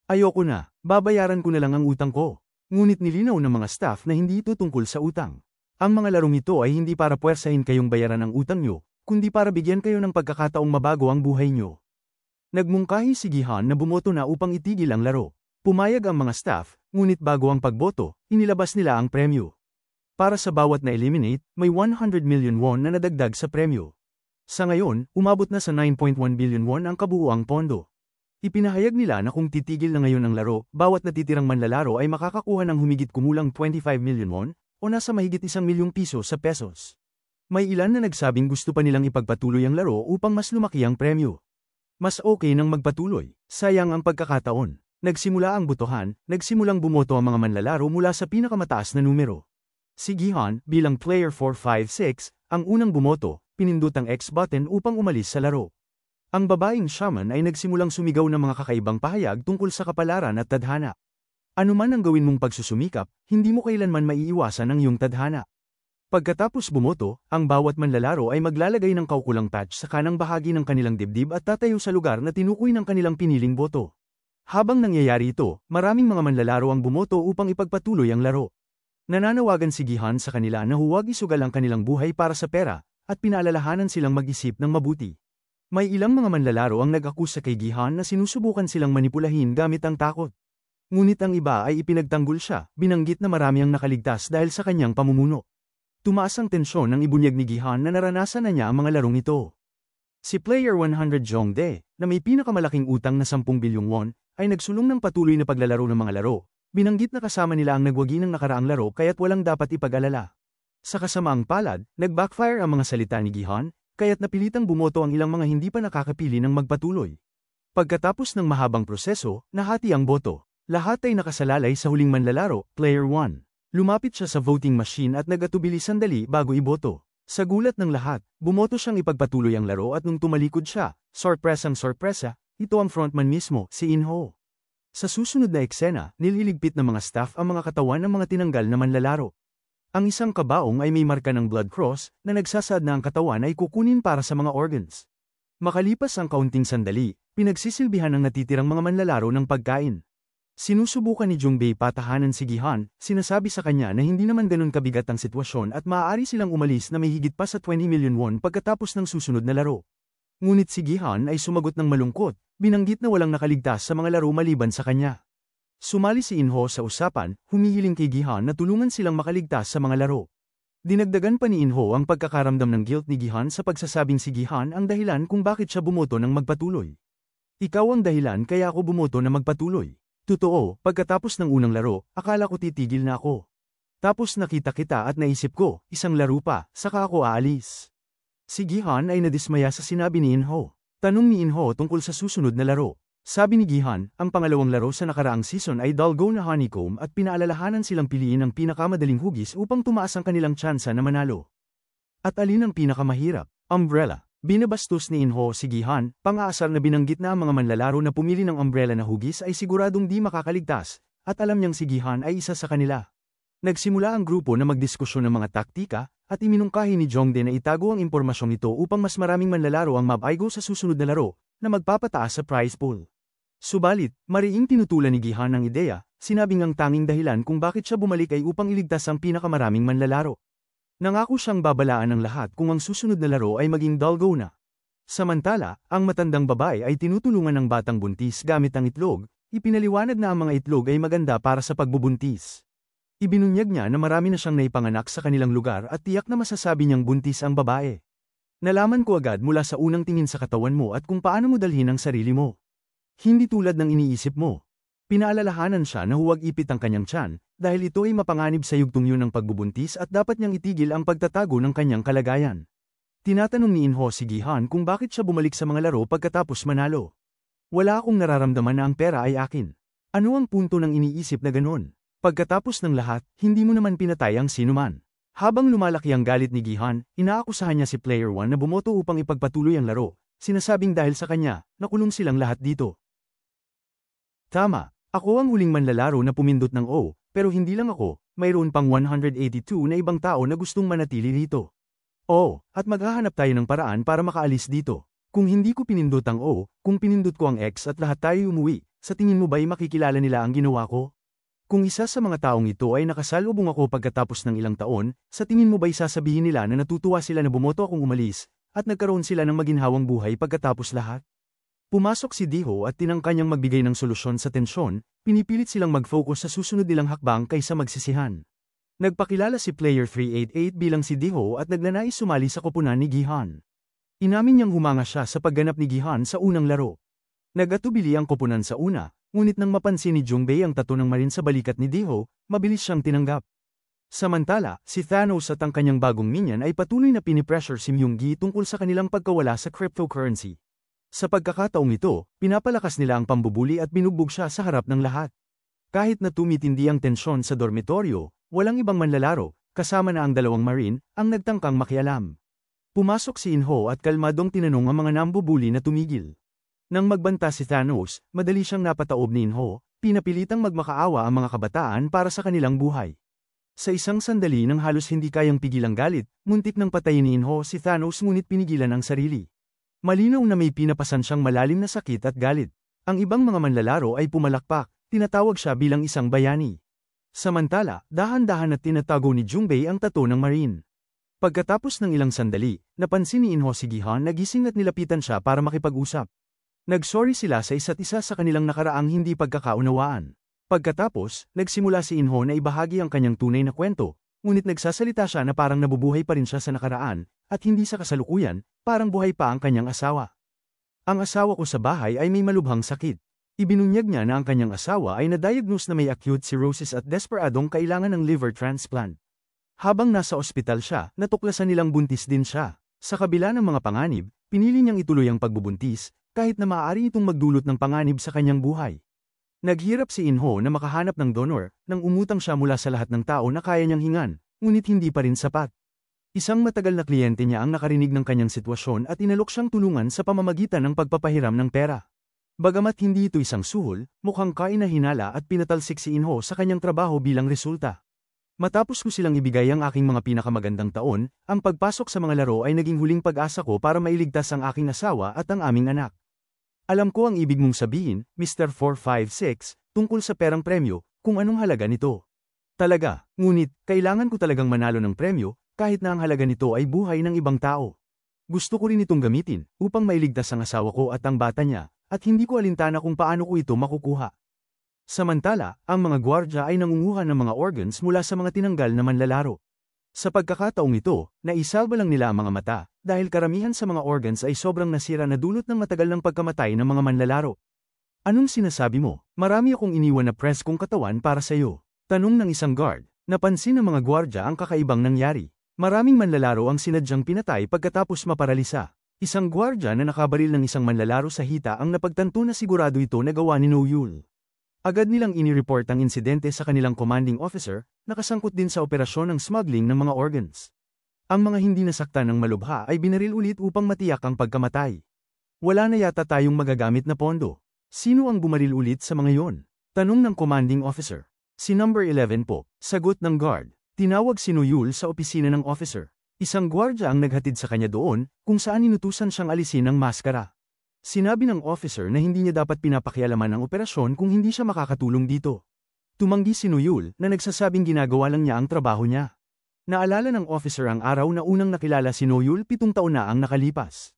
Ayoko na, babayaran ko na lang ang utang ko. Ngunit nilinaw ng mga staff na hindi ito tungkol sa utang. Ang mga larong ito ay hindi para puwersahin kayong bayaran ang utang nyo, kundi para bigyan kayo ng pagkakataong mabago ang buhay nyo. Nagmungkahi si Gihan na bumoto na upang itigil ang laro. Pumayag ang mga staff, ngunit bago ang pagboto, inilabas nila ang premyo. Para sa bawat na-eliminate, may 100 million won na nadagdag sa premyo. Sa ngayon, umabot na sa 9.1 billion won ang kabuuang pondo. Ipinahayag nila na kung titigil na ngayon ang laro, bawat natitirang manlalaro ay makakakuha ng humigit kumulang 25 million won, o nasa mahigit 1 milyong piso sa pesos. May ilan na nagsabing gusto pa nilang ipagpatuloy ang laro upang mas lumaki ang premyo. Mas okay nang magpatuloy, sayang ang pagkakataon. Nagsimula ang botohan, nagsimulang bumoto ang mga manlalaro mula sa pinakamataas na numero. Si Gihan, bilang player 456, ang unang bumoto, pinindot ang X button upang umalis sa laro. Ang babaeng shaman ay nagsimulang sumigaw ng mga kakaibang pahayag tungkol sa kapalaran at tadhana. Ano man ang gawin mong pagsusumikap, hindi mo kailanman maiiwasan ang iyong tadhana. Pagkatapos bumoto, ang bawat manlalaro ay maglalagay ng kaukulang patch sa kanang bahagi ng kanilang dibdib at tatayo sa lugar na tinukoy ng kanilang piniling boto. Habang nangyayari ito, maraming mga manlalaro ang bumoto upang ipagpatuloy ang laro. Nananawagan si Gihan sa kanila na huwag isugal ang kanilang buhay para sa pera, at pinaalalahanan silang mag-isip ng mabuti. May ilang mga manlalaro ang nag-akusa kay Gihan na sinusubukan silang manipulahin gamit ang takot. Ngunit ang iba ay ipinagtanggol siya, binanggit na marami ang nakaligtas dahil sa kanyang pamumuno. Tumaas ang tensyon ng ibunyag ni Gihan na naranasan na niya ang mga larong ito. Si Player 100 Jongdae, na may pinakamalaking utang na 10 bilyong won, ay nagsulong ng patuloy na paglalaro ng mga laro. Binanggit na kasama nila ang nagwagi ng nakaraang laro kaya't walang dapat ipag-alala. Sa kasamaang palad, nag-backfire ang mga salita ni Gihan, kaya't napilitang bumoto ang ilang mga hindi pa nakakapili ng magpatuloy. Pagkatapos ng mahabang proseso, nahati ang boto. Lahat ay nakasalalay sa huling manlalaro, Player 1. Lumapit siya sa voting machine at nagatubili sandali bago iboto. Sa gulat ng lahat, bumoto siyang ipagpatuloy ang laro at nung tumalikod siya, sorpresang sorpresa, ito ang frontman mismo, si Inho. Sa susunod na eksena, nililigpit ng mga staff ang mga katawan ng mga tinanggal na manlalaro. Ang isang kabaong ay may marka ng blood cross na nagsasaad na ang katawan ay kukunin para sa mga organs. Makalipas ang kaunting sandali, pinagsisilbihan ng natitirang mga manlalaro ng pagkain. Sinusubukan ni Jongbae patahanan si Gihan, sinasabi sa kanya na hindi naman ganun kabigat ang sitwasyon at maaari silang umalis na may higit pa sa 20 million won pagkatapos ng susunod na laro. Ngunit si Gihan ay sumagot ng malungkot, binanggit na walang nakaligtas sa mga laro maliban sa kanya. Sumali si Inho sa usapan, humihiling kay Gihan na tulungan silang makaligtas sa mga laro. Dinagdagan pa ni Inho ang pagkakaramdam ng guilt ni Gihan sa pagsasabing si Gihan ang dahilan kung bakit siya bumoto ng magpatuloy. Ikaw ang dahilan kaya ako bumoto na magpatuloy. Totoo, pagkatapos ng unang laro, akala ko titigil na ako. Tapos nakita kita at naisip ko, isang laro pa, saka ako aalis. Si Gihan ay nadismaya sa sinabi ni Inho. Tanong ni Inho tungkol sa susunod na laro. Sabi ni Gihan, ang pangalawang laro sa nakaraang season ay Dalgo na Honeycomb at pinaalalahanan silang piliin ang pinakamadaling hugis upang tumaas ang kanilang tsansa na manalo. At alin ang pinakamahirap? Umbrella. Binabastos ni Inho si Gihan, pang-aasar na binanggit na ang mga manlalaro na pumili ng umbrella na hugis ay siguradong di makakaligtas, at alam niyang si Gihan ay isa sa kanila. Nagsimula ang grupo na magdiskusyon ng mga taktika, at iminungkahi ni Jongdae na itago ang impormasyong ito upang mas maraming manlalaro ang mabaigo sa susunod na laro, na magpapataas sa prize pool. Subalit, mariing tinutulan ni Gihan ang ideya, sinabing ang tanging dahilan kung bakit siya bumalik ay upang iligtas ang pinakamaraming manlalaro. Nangako siyang babalaan ng lahat kung ang susunod na laro ay maging Dalgo na. Samantala, ang matandang babae ay tinutulungan ng batang buntis gamit ang itlog, ipinaliwanag na ang mga itlog ay maganda para sa pagbubuntis. Ibinunyag niya na marami na siyang naipanganak sa kanilang lugar at tiyak na masasabi niyang buntis ang babae. Nalaman ko agad mula sa unang tingin sa katawan mo at kung paano mo dalhin ang sarili mo. Hindi tulad ng iniisip mo. Pinaalalahanan siya na huwag ipit ang kanyang tiyan, dahil ito ay mapanganib sa yugtong yun ng pagbubuntis at dapat niyang itigil ang pagtatago ng kanyang kalagayan. Tinatanong ni Inho si Gihan kung bakit siya bumalik sa mga laro pagkatapos manalo. Wala akong nararamdaman na ang pera ay akin. Ano ang punto ng iniisip na ganon? Pagkatapos ng lahat, hindi mo naman pinatay ang sinuman. Habang lumalaki ang galit ni Gihan, inaakusahan niya si Player 1 na bumoto upang ipagpatuloy ang laro, sinasabing dahil sa kanya, nakulong silang lahat dito. Tama, ako ang huling manlalaro na pumindot ng O, pero hindi lang ako, mayroon pang 182 na ibang tao na gustong manatili rito. O, at maghahanap tayo ng paraan para makaalis dito. Kung hindi ko pinindot ang O, kung pinindot ko ang X at lahat tayo umuwi, sa tingin mo ba'y makikilala nila ang ginawa ko? Kung isa sa mga taong ito ay nakasalubong ako pagkatapos ng ilang taon, sa tingin mo ba'y sasabihin nila na natutuwa sila na bumoto akong umalis, at nagkaroon sila ng maginhawang buhay pagkatapos lahat? Pumasok si Diho at tinangka niyang magbigay ng solusyon sa tensyon, pinipilit silang mag-focus sa susunod nilang hakbang kaysa magsisihan. Nagpakilala si Player 388 bilang si Diho at nagnanais sumali sa koponan ni Gihan. Inamin niyang humanga siya sa pagganap ni Gihan sa unang laro. Nagatubili ang koponan sa una, ngunit nang mapansin ni Jongbae ang tato ng marin sa balikat ni Diho, mabilis siyang tinanggap. Samantala, si Thanos at ang kanyang bagong minion ay patuloy na pinipressure si Myunggi tungkol sa kanilang pagkawala sa cryptocurrency. Sa pagkakataong ito, pinapalakas nila ang pambubuli at binugbog siya sa harap ng lahat. Kahit na tumitindi ang tensyon sa dormitoryo, walang ibang manlalaro, kasama na ang dalawang marine, ang nagtangkang makialam. Pumasok si Inho at kalmadong tinanong ang mga nambubuli na tumigil. Nang magbanta si Thanos, madali siyang napataob ni Inho, pinapilitang magmakaawa ang mga kabataan para sa kanilang buhay. Sa isang sandali nang halos hindi kayang pigilang galit, muntik nang patayin ni Inho si Thanos ngunit pinigilan ang sarili. Malinaw na may pinapasan siyang malalim na sakit at galit. Ang ibang mga manlalaro ay pumalakpak, tinatawag siya bilang isang bayani. Samantala, dahan-dahan at tinatago ni Jungbei ang tato ng Marine. Pagkatapos ng ilang sandali, napansin ni Inho si Gihan na gising at nilapitan siya para makipag-usap. Nagsorry sila sa isa't isa sa kanilang nakaraang hindi pagkakaunawaan. Pagkatapos, nagsimula si Inho na ibahagi ang kanyang tunay na kwento, ngunit nagsasalita siya na parang nabubuhay pa rin siya sa nakaraan, at hindi sa kasalukuyan, parang buhay pa ang kanyang asawa. Ang asawa ko sa bahay ay may malubhang sakit. Ibinunyag niya na ang kanyang asawa ay na-diagnose na may acute cirrhosis at desperadong kailangan ng liver transplant. Habang nasa ospital siya, natuklasan nilang buntis din siya. Sa kabila ng mga panganib, pinili niyang ituloy ang pagbubuntis, kahit na maaari itong magdulot ng panganib sa kanyang buhay. Naghirap si Inho na makahanap ng donor, nang umutang siya mula sa lahat ng tao na kaya niyang hingan, ngunit hindi pa rin sapat. Isang matagal na kliyente niya ang nakarinig ng kanyang sitwasyon at inalok siyang tulungan sa pamamagitan ng pagpapahiram ng pera. Bagamat hindi ito isang suhol, mukhang kainahinala at pinatalsik si Inho sa kanyang trabaho bilang resulta. Matapos ko silang ibigay ang aking mga pinakamagandang taon, ang pagpasok sa mga laro ay naging huling pag-asa ko para mailigtas ang aking asawa at ang aming anak. Alam ko ang ibig mong sabihin, Mr. 456, tungkol sa perang premyo, kung anong halaga nito. Talaga, ngunit, kailangan ko talagang manalo ng premyo, kahit na ang halaga nito ay buhay ng ibang tao. Gusto ko rin itong gamitin, upang mailigtas ang asawa ko at ang bata niya, at hindi ko alintana kung paano ko ito makukuha. Samantala, ang mga gwardya ay nangunguha ng mga organs mula sa mga tinanggal na manlalaro. Sa pagkakataong ito, naisalba lang nila ang mga mata, dahil karamihan sa mga organs ay sobrang nasira na dulot ng matagal ng pagkamatay ng mga manlalaro. Anong sinasabi mo? Marami akong iniwan na press kong katawan para sa iyo. Tanong ng isang guard. Napansin ng mga gwardya ang kakaibang nangyari. Maraming manlalaro ang sinadyang pinatay pagkatapos maparalisa. Isang gwardya na nakabaril ng isang manlalaro sa hita ang napagtanto na sigurado ito na gawa ni Noyul. Agad nilang inireport ang insidente sa kanilang commanding officer, nakasangkot din sa operasyon ng smuggling ng mga organs. Ang mga hindi nasaktan ng malubha ay binaril ulit upang matiyak ang pagkamatay. Wala na yata tayong magagamit na pondo. Sino ang bumaril ulit sa mga yon? Tanong ng commanding officer. Si number 11 po, sagot ng guard. Tinawag si Noyul sa opisina ng officer. Isang gwardya ang naghatid sa kanya doon, kung saan inutusan siyang alisin ang maskara. Sinabi ng officer na hindi niya dapat pinapakialaman ang operasyon kung hindi siya makakatulong dito. Tumanggi si Noyul na nagsasabing ginagawa lang niya ang trabaho niya. Naalala ng officer ang araw na unang nakilala si Noyul 7 taon na ang nakalipas.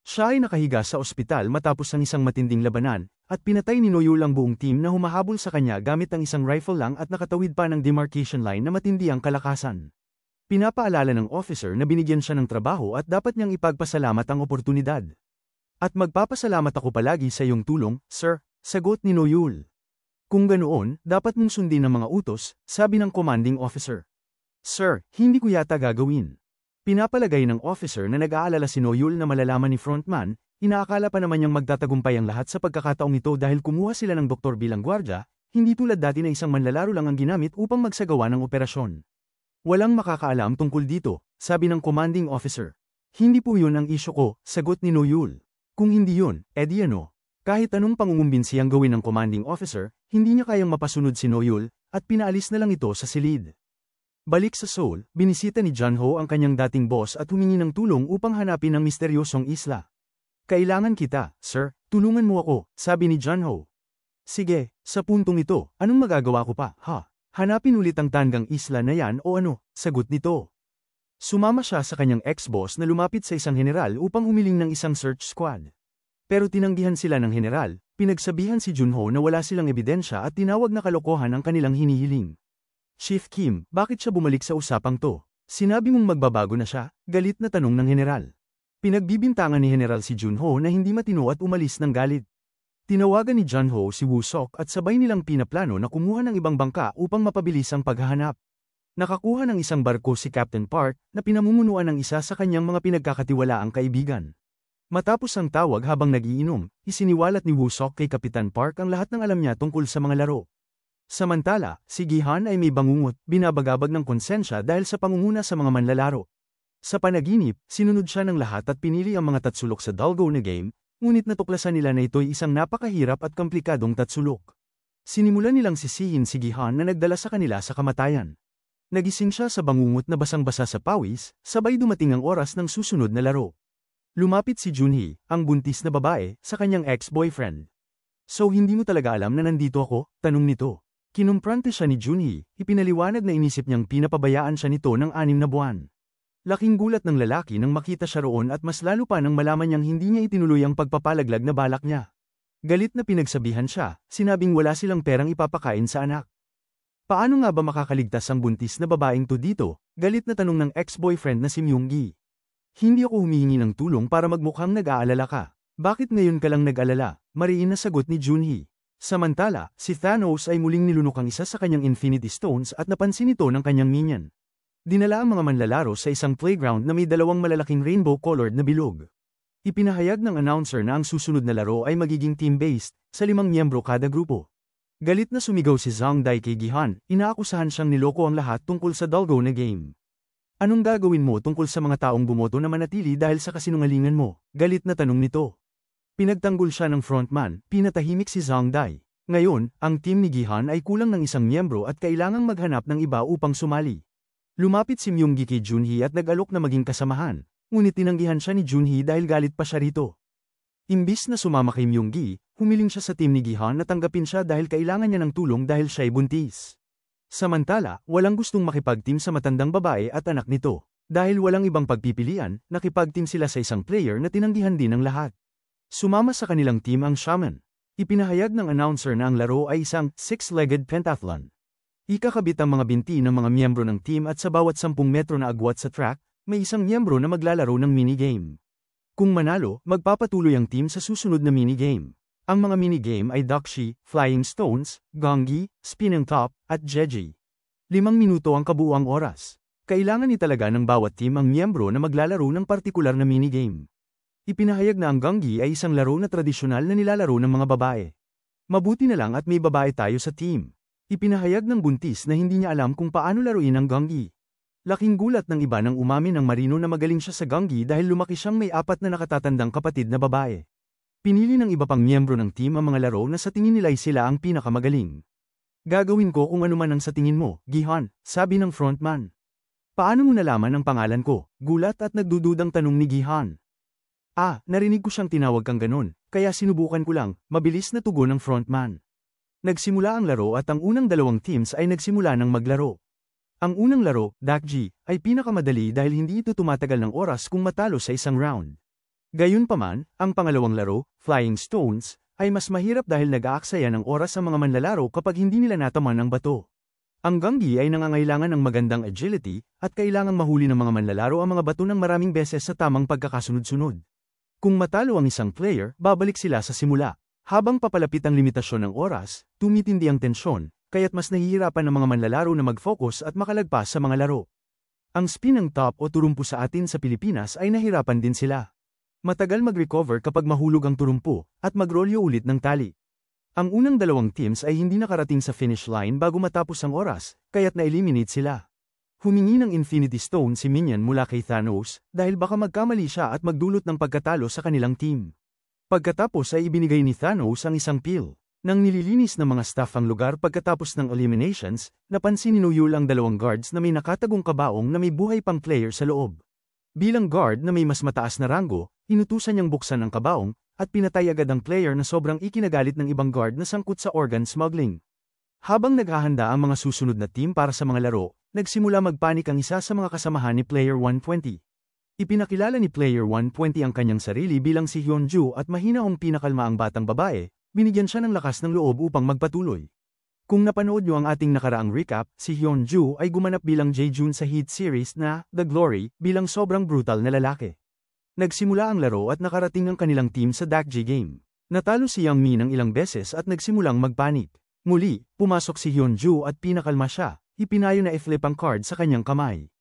Siya ay nakahiga sa ospital matapos ang isang matinding labanan, at pinatay ni Noyul ang buong team na humahabol sa kanya gamit ang isang rifle lang at nakatawid pa ng demarcation line na matindi ang kalakasan. Pinapaalala ng officer na binigyan siya ng trabaho at dapat niyang ipagpasalamat ang oportunidad. At magpapasalamat ako palagi sa iyong tulong, sir, sagot ni Noyul. Kung ganoon, dapat mong sundin ang mga utos, sabi ng commanding officer. Sir, hindi ko yata gagawin. Pinapalagay ng officer na nag-aalala si Noyul na malalaman ni frontman, inaakala pa naman niyang magtatagumpay ang lahat sa pagkakataong ito dahil kumuha sila ng doktor bilang gwardya, hindi tulad dati na isang manlalaro lang ang ginamit upang magsagawa ng operasyon. Walang makakaalam tungkol dito, sabi ng commanding officer. Hindi po yun ang isyu ko, sagot ni Noyul. Kung hindi yun, edi ano? Kahit anong pangungumbinsi ang gawin ng commanding officer, hindi niya kayang mapasunod si Noyul, at pinaalis na lang ito sa silid. Balik sa Seoul, binisita ni Junho ang kanyang dating boss at humingi ng tulong upang hanapin ang misteryosong isla. Kailangan kita, sir, tulungan mo ako, sabi ni Junho. Sige, sa puntong ito, anong magagawa ko pa, ha? Hanapin ulit ang tanggang isla na yan o ano, sagot nito. Sumama siya sa kanyang ex-boss na lumapit sa isang general upang humiling ng isang search squad. Pero tinanggihan sila ng general, pinagsabihan si Junho na wala silang ebidensya at tinawag na kalokohan ang kanilang hinihiling. Chief Kim, bakit siya bumalik sa usapang to? Sinabi mong magbabago na siya, galit na tanong ng general. Pinagbibintangan ni General si Junho na hindi matino at umalis ng galit. Tinawagan ni Junho si Woo-sok at sabay nilang pinaplano na kumuha ng ibang bangka upang mapabilis ang paghahanap. Nakakuha ng isang barko si Captain Park na pinamumunuan ng isa sa kanyang mga pinagkakatiwalaang kaibigan. Matapos ang tawag habang nagiinom, isiniwalat ni Woo-sok kay Kapitan Park ang lahat ng alam niya tungkol sa mga laro. Samantala, si Gihan ay may bangungot, binabagabag ng konsensya dahil sa pangunguna sa mga manlalaro. Sa panaginip, sinunod siya ng lahat at pinili ang mga tatsulok sa Dalgo na game, ngunit natuklasan nila na ito'y isang napakahirap at komplikadong tatsulok. Sinimulan nilang sisihin si Gi-han na nagdala sa kanila sa kamatayan. Nagising siya sa bangungot na basang-basa sa pawis, sabay dumating ang oras ng susunod na laro. Lumapit si Junhee, ang buntis na babae, sa kanyang ex-boyfriend. So hindi mo talaga alam na nandito ako? Tanong nito. Kinumprante siya ni Junhee, ipinaliwanag na inisip niyang pinapabayaan siya nito ng 6 na buwan. Laking gulat ng lalaki nang makita siya roon at mas lalo pa nang malaman niyang hindi niya itinuloy ang pagpapalaglag na balak niya. Galit na pinagsabihan siya, sinabing wala silang perang ipapakain sa anak. Paano nga ba makakaligtas ang buntis na babaeng to dito? Galit na tanong ng ex-boyfriend na si Myung-gi. Hindi ako humihingi ng tulong para magmukhang nag-aalala ka. Bakit ngayon ka lang nag-alala? Mariin na sagot ni Junhee. Samantala, si Thanos ay muling nilunok ang isa sa kanyang Infinity Stones at napansin ito ng kanyang minion. Dinala ang mga manlalaro sa isang playground na may 2 malalaking rainbow-colored na bilog. Ipinahayag ng announcer na ang susunod na laro ay magiging team-based, sa 5 miyembro kada grupo. Galit na sumigaw si Zhang Dai kay Gi-han, inaakusahan siyang niloko ang lahat tungkol sa Dalgo na game. Anong gagawin mo tungkol sa mga taong bumoto na manatili dahil sa kasinungalingan mo? Galit na tanong nito. Pinagtanggol siya ng frontman, pinatahimik si Zhang Dai. Ngayon, ang team ni Gi-han ay kulang ng 1 miyembro at kailangang maghanap ng iba upang sumali. Lumapit si Myung-gi kay Junhee at nag-alok na maging kasamahan, ngunit tinanggihan siya ni Junhee dahil galit pa siya rito. Imbis na sumama kay Myung-gi, humiling siya sa team ni Gi-han na tanggapin siya dahil kailangan niya ng tulong dahil siya'y buntis. Samantala, walang gustong makipag-team sa matandang babae at anak nito. Dahil walang ibang pagpipilian, nakipag-team sila sa isang player na tinanggihan din ng lahat. Sumama sa kanilang team ang Shaman. Ipinahayag ng announcer na ang laro ay isang 6-legged pentathlon. Ikakabit ang mga binti ng mga miyembro ng team at sa bawat 10 metro na agwat sa track, may isang miyembro na maglalaro ng minigame. Kung manalo, magpapatuloy ang team sa susunod na minigame. Ang mga minigame ay Dakshi, Flying Stones, Gongi, Spinning Top, at Jeji. 5 minuto ang kabuuang oras. Kailangan italaga ng bawat team ang miyembro na maglalaro ng partikular na minigame. Ipinahayag na ang Gongi ay isang laro na tradisyonal na nilalaro ng mga babae. Mabuti na lang at may babae tayo sa team. Ipinahayag ng buntis na hindi niya alam kung paano laruin ang Gongi. Laking gulat ng iba nang umamin ng Marino na magaling siya sa Gongi dahil lumaki siyang may 4 na nakatatandang kapatid na babae. Pinili ng iba pang miyembro ng team ang mga laro na sa tingin nila ay sila ang pinakamagaling. Gagawin ko kung ano man ang sa tingin mo, Gi-han, sabi ng frontman. Paano mo nalaman ang pangalan ko? Gulat at nagdududang tanong ni Gi-han. Narinig ko siyang tinawag kang ganon, kaya sinubukan ko lang, mabilis na tugon ng frontman. Nagsimula ang laro at ang unang 2 teams ay nagsimula ng maglaro. Ang unang laro, Dakji, ay pinakamadali dahil hindi ito tumatagal ng oras kung matalo sa isang round. Gayunpaman, ang pangalawang laro, Flying Stones, ay mas mahirap dahil nag-aaksaya ng oras ang mga manlalaro kapag hindi nila nataman ang bato. Ang Gongi ay nangangailangan ng magandang agility at kailangang mahuli ng mga manlalaro ang mga bato ng maraming beses sa tamang pagkakasunod-sunod. Kung matalo ang isang player, babalik sila sa simula. Habang papalapit ang limitasyon ng oras, tumitindi ang tensyon, kaya't mas nahihirapan ang mga manlalaro na mag-focus at makalagpas sa mga laro. Ang spinning top o turumpo sa atin sa Pilipinas ay nahirapan din sila. Matagal mag-recover kapag mahulog ang turumpo, at mag-rolyo ulit ng tali. Ang unang 2 teams ay hindi nakarating sa finish line bago matapos ang oras, kaya't na-eliminate sila. Humingi ng Infinity Stone si Minion mula kay Thanos, dahil baka magkamali siya at magdulot ng pagkatalo sa kanilang team. Pagkatapos ay ibinigay ni Thanos ang isang pill. Nang nililinis ng mga staff ang lugar pagkatapos ng eliminations, napansin ni Noyul ang 2 guards na may nakatagong kabaong na may buhay pang player sa loob. Bilang guard na may mas mataas na ranggo, inutusan niyang buksan ang kabaong, at pinatay agad ang player na sobrang ikinagalit ng ibang guard na sangkot sa organ smuggling. Habang naghahanda ang mga susunod na team para sa mga laro, nagsimula magpanik ang isa sa mga kasamahan ni Player 120. Ipinakilala ni Player 120 ang kanyang sarili bilang si Hyunju at mahinahong pinakalma ang batang babae, binigyan siya ng lakas ng loob upang magpatuloy. Kung napanood niyo ang ating nakaraang recap, si Hyunju ay gumanap bilang Jae-jun sa hit series na The Glory bilang sobrang brutal na lalaki. Nagsimula ang laro at nakarating ang kanilang team sa Dakji game. Natalo si Yang Mi ng ilang beses at nagsimulang magpanik. Muli, pumasok si Hyunju at pinakalma siya, ipinayo na i-flip ang card sa kanyang kamay.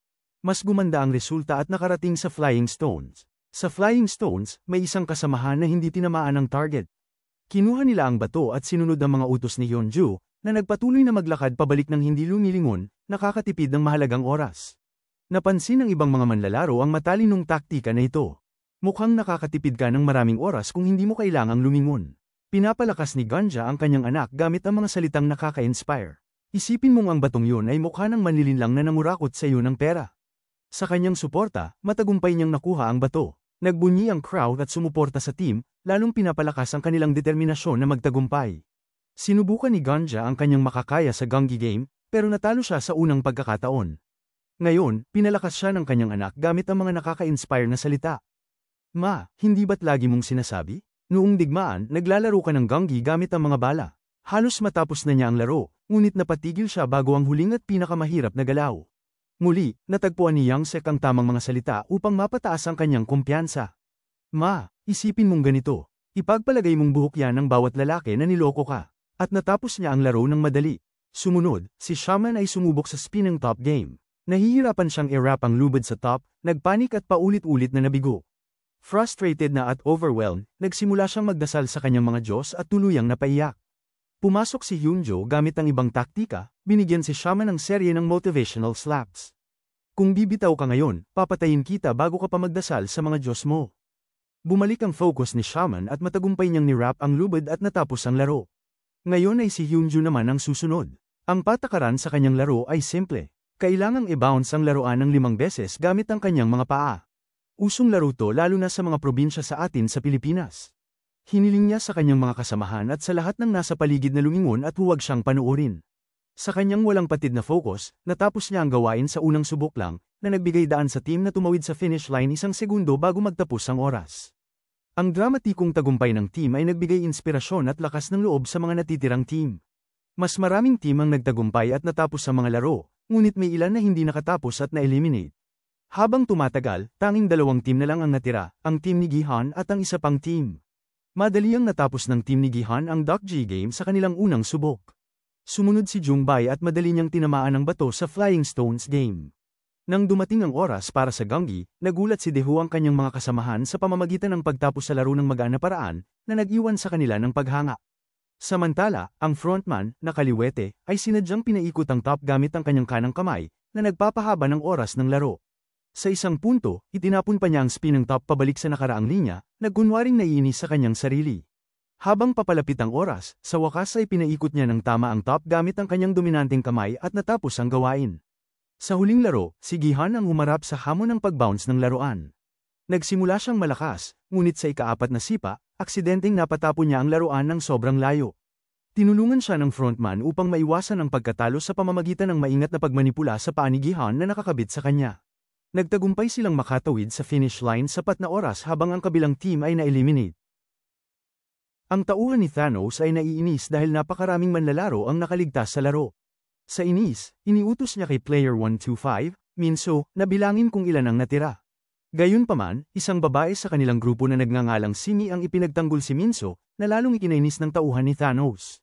Mas gumanda ang resulta at nakarating sa Flying Stones. Sa Flying Stones, may isang kasamahan na hindi tinamaan ng target. Kinuha nila ang bato at sinunod ang mga utos ni Hyunju, na nagpatuloy na maglakad pabalik ng hindi lumilingon, nakakatipid ng mahalagang oras. Napansin ng ibang mga manlalaro ang matalinong taktika na ito. Mukhang nakakatipid ka ng maraming oras kung hindi mo kailangang lumingon. Pinapalakas ni Ganja ang kanyang anak gamit ang mga salitang nakaka-inspire. Isipin mong ang batong yun ay mukha ng manlilinlang na nangurakot sa iyo ng pera. Sa kanyang suporta, matagumpay niyang nakuha ang bato. Nagbunyi ang crowd at sumuporta sa team, lalong pinapalakas ang kanilang determinasyon na magtagumpay. Sinubukan ni Ganja ang kanyang makakaya sa Gungi game, pero natalo siya sa unang pagkakataon. Ngayon, pinalakas siya ng kanyang anak gamit ang mga nakaka-inspire na salita. Ma, hindi ba't lagi mong sinasabi? Noong digmaan, naglalaro ka ng Gungi gamit ang mga bala. Halos matapos na niya ang laro, ngunit napatigil siya bago ang huling at pinakamahirap na galaw. Muli, natagpuan ni Yang Sek ang tamang mga salita upang mapataas ang kanyang kumpiyansa. Ma, isipin mong ganito. Ipagpalagay mong buhok yan ng bawat lalaki na niloko ka. At natapos niya ang laro ng madali. Sumunod, si Shaman ay sumubok sa spinning top game. Nahihirapan siyang i-wrap ang lubid sa top, nagpanik at paulit-ulit na nabigo. Frustrated na at overwhelmed, nagsimula siyang magdasal sa kanyang mga Diyos at tuluyang napaiyak. Pumasok si Hyunjo gamit ang ibang taktika, binigyan si Shaman ng serye ng motivational slaps. Kung bibitaw ka ngayon, papatayin kita bago ka pa magdasal sa mga Diyos mo. Bumalik ang focus ni Shaman at matagumpay niyang ni-wrap ang lubid at natapos ang laro. Ngayon ay si Hyunjo naman ang susunod. Ang patakaran sa kanyang laro ay simple. Kailangang i-bounce ang laruan ng 5 beses gamit ang kanyang mga paa. Usong laro to lalo na sa mga probinsya sa atin sa Pilipinas. Hiniling niya sa kanyang mga kasamahan at sa lahat ng nasa paligid na lumingon at huwag siyang panuorin. Sa kanyang walang patid na focus, natapos niya ang gawain sa unang subok lang, na nagbigay daan sa team na tumawid sa finish line 1 segundo bago magtapos ang oras. Ang dramatikong tagumpay ng team ay nagbigay inspirasyon at lakas ng loob sa mga natitirang team. Mas maraming team ang nagtagumpay at natapos sa mga laro, ngunit may ilan na hindi nakatapos at na-eliminate. Habang tumatagal, tanging 2 team na lang ang natira, ang team ni Gihan at ang isa pang team. Madali ang natapos ng team ni Gihan ang Dokji game sa kanilang unang subok. Sumunod si Jungbei at madali niyang tinamaan ng bato sa Flying Stones game. Nang dumating ang oras para sa Gungi, nagulat si Dehu ang kanyang mga kasamahan sa pamamagitan ng pagtapos sa laro ng magaan na paraan, na nag-iwan sa kanila ng paghanga. Samantala, ang frontman, na Kaliwete, ay sinadyang pinaikot ang top gamit ang kanyang kanang kamay, na nagpapahaba ng oras ng laro. Sa isang punto, itinapon pa niya ang spin ng top pabalik sa nakaraang linya, nagkunwaring naiinis sa kanyang sarili. Habang papalapit ang oras, sa wakas ay pinaikot niya ng tama ang top gamit ang kanyang dominanteng kamay at natapos ang gawain. Sa huling laro, si Gihan ang humarap sa hamon ng pag-bounce ng laruan. Nagsimula siyang malakas, ngunit sa ika-4 na sipa, aksidenteng napatapon niya ang laruan ng sobrang layo. Tinulungan siya ng frontman upang maiwasan ang pagkatalo sa pamamagitan ng maingat na pagmanipula sa paa ni Gihan na nakakabit sa kanya. Nagtagumpay silang makatawid sa finish line sapat na oras habang ang kabilang team ay na-eliminate. Ang tauhan ni Thanos ay naiinis dahil napakaraming manlalaro ang nakaligtas sa laro. Sa inis, iniutos niya kay Player 125, Minso, na bilangin kung ilan ang natira. Gayunpaman, isang babae sa kanilang grupo na nagngangalang Simi ang ipinagtanggol si Minso, na lalong ikinainis ng tauhan ni Thanos.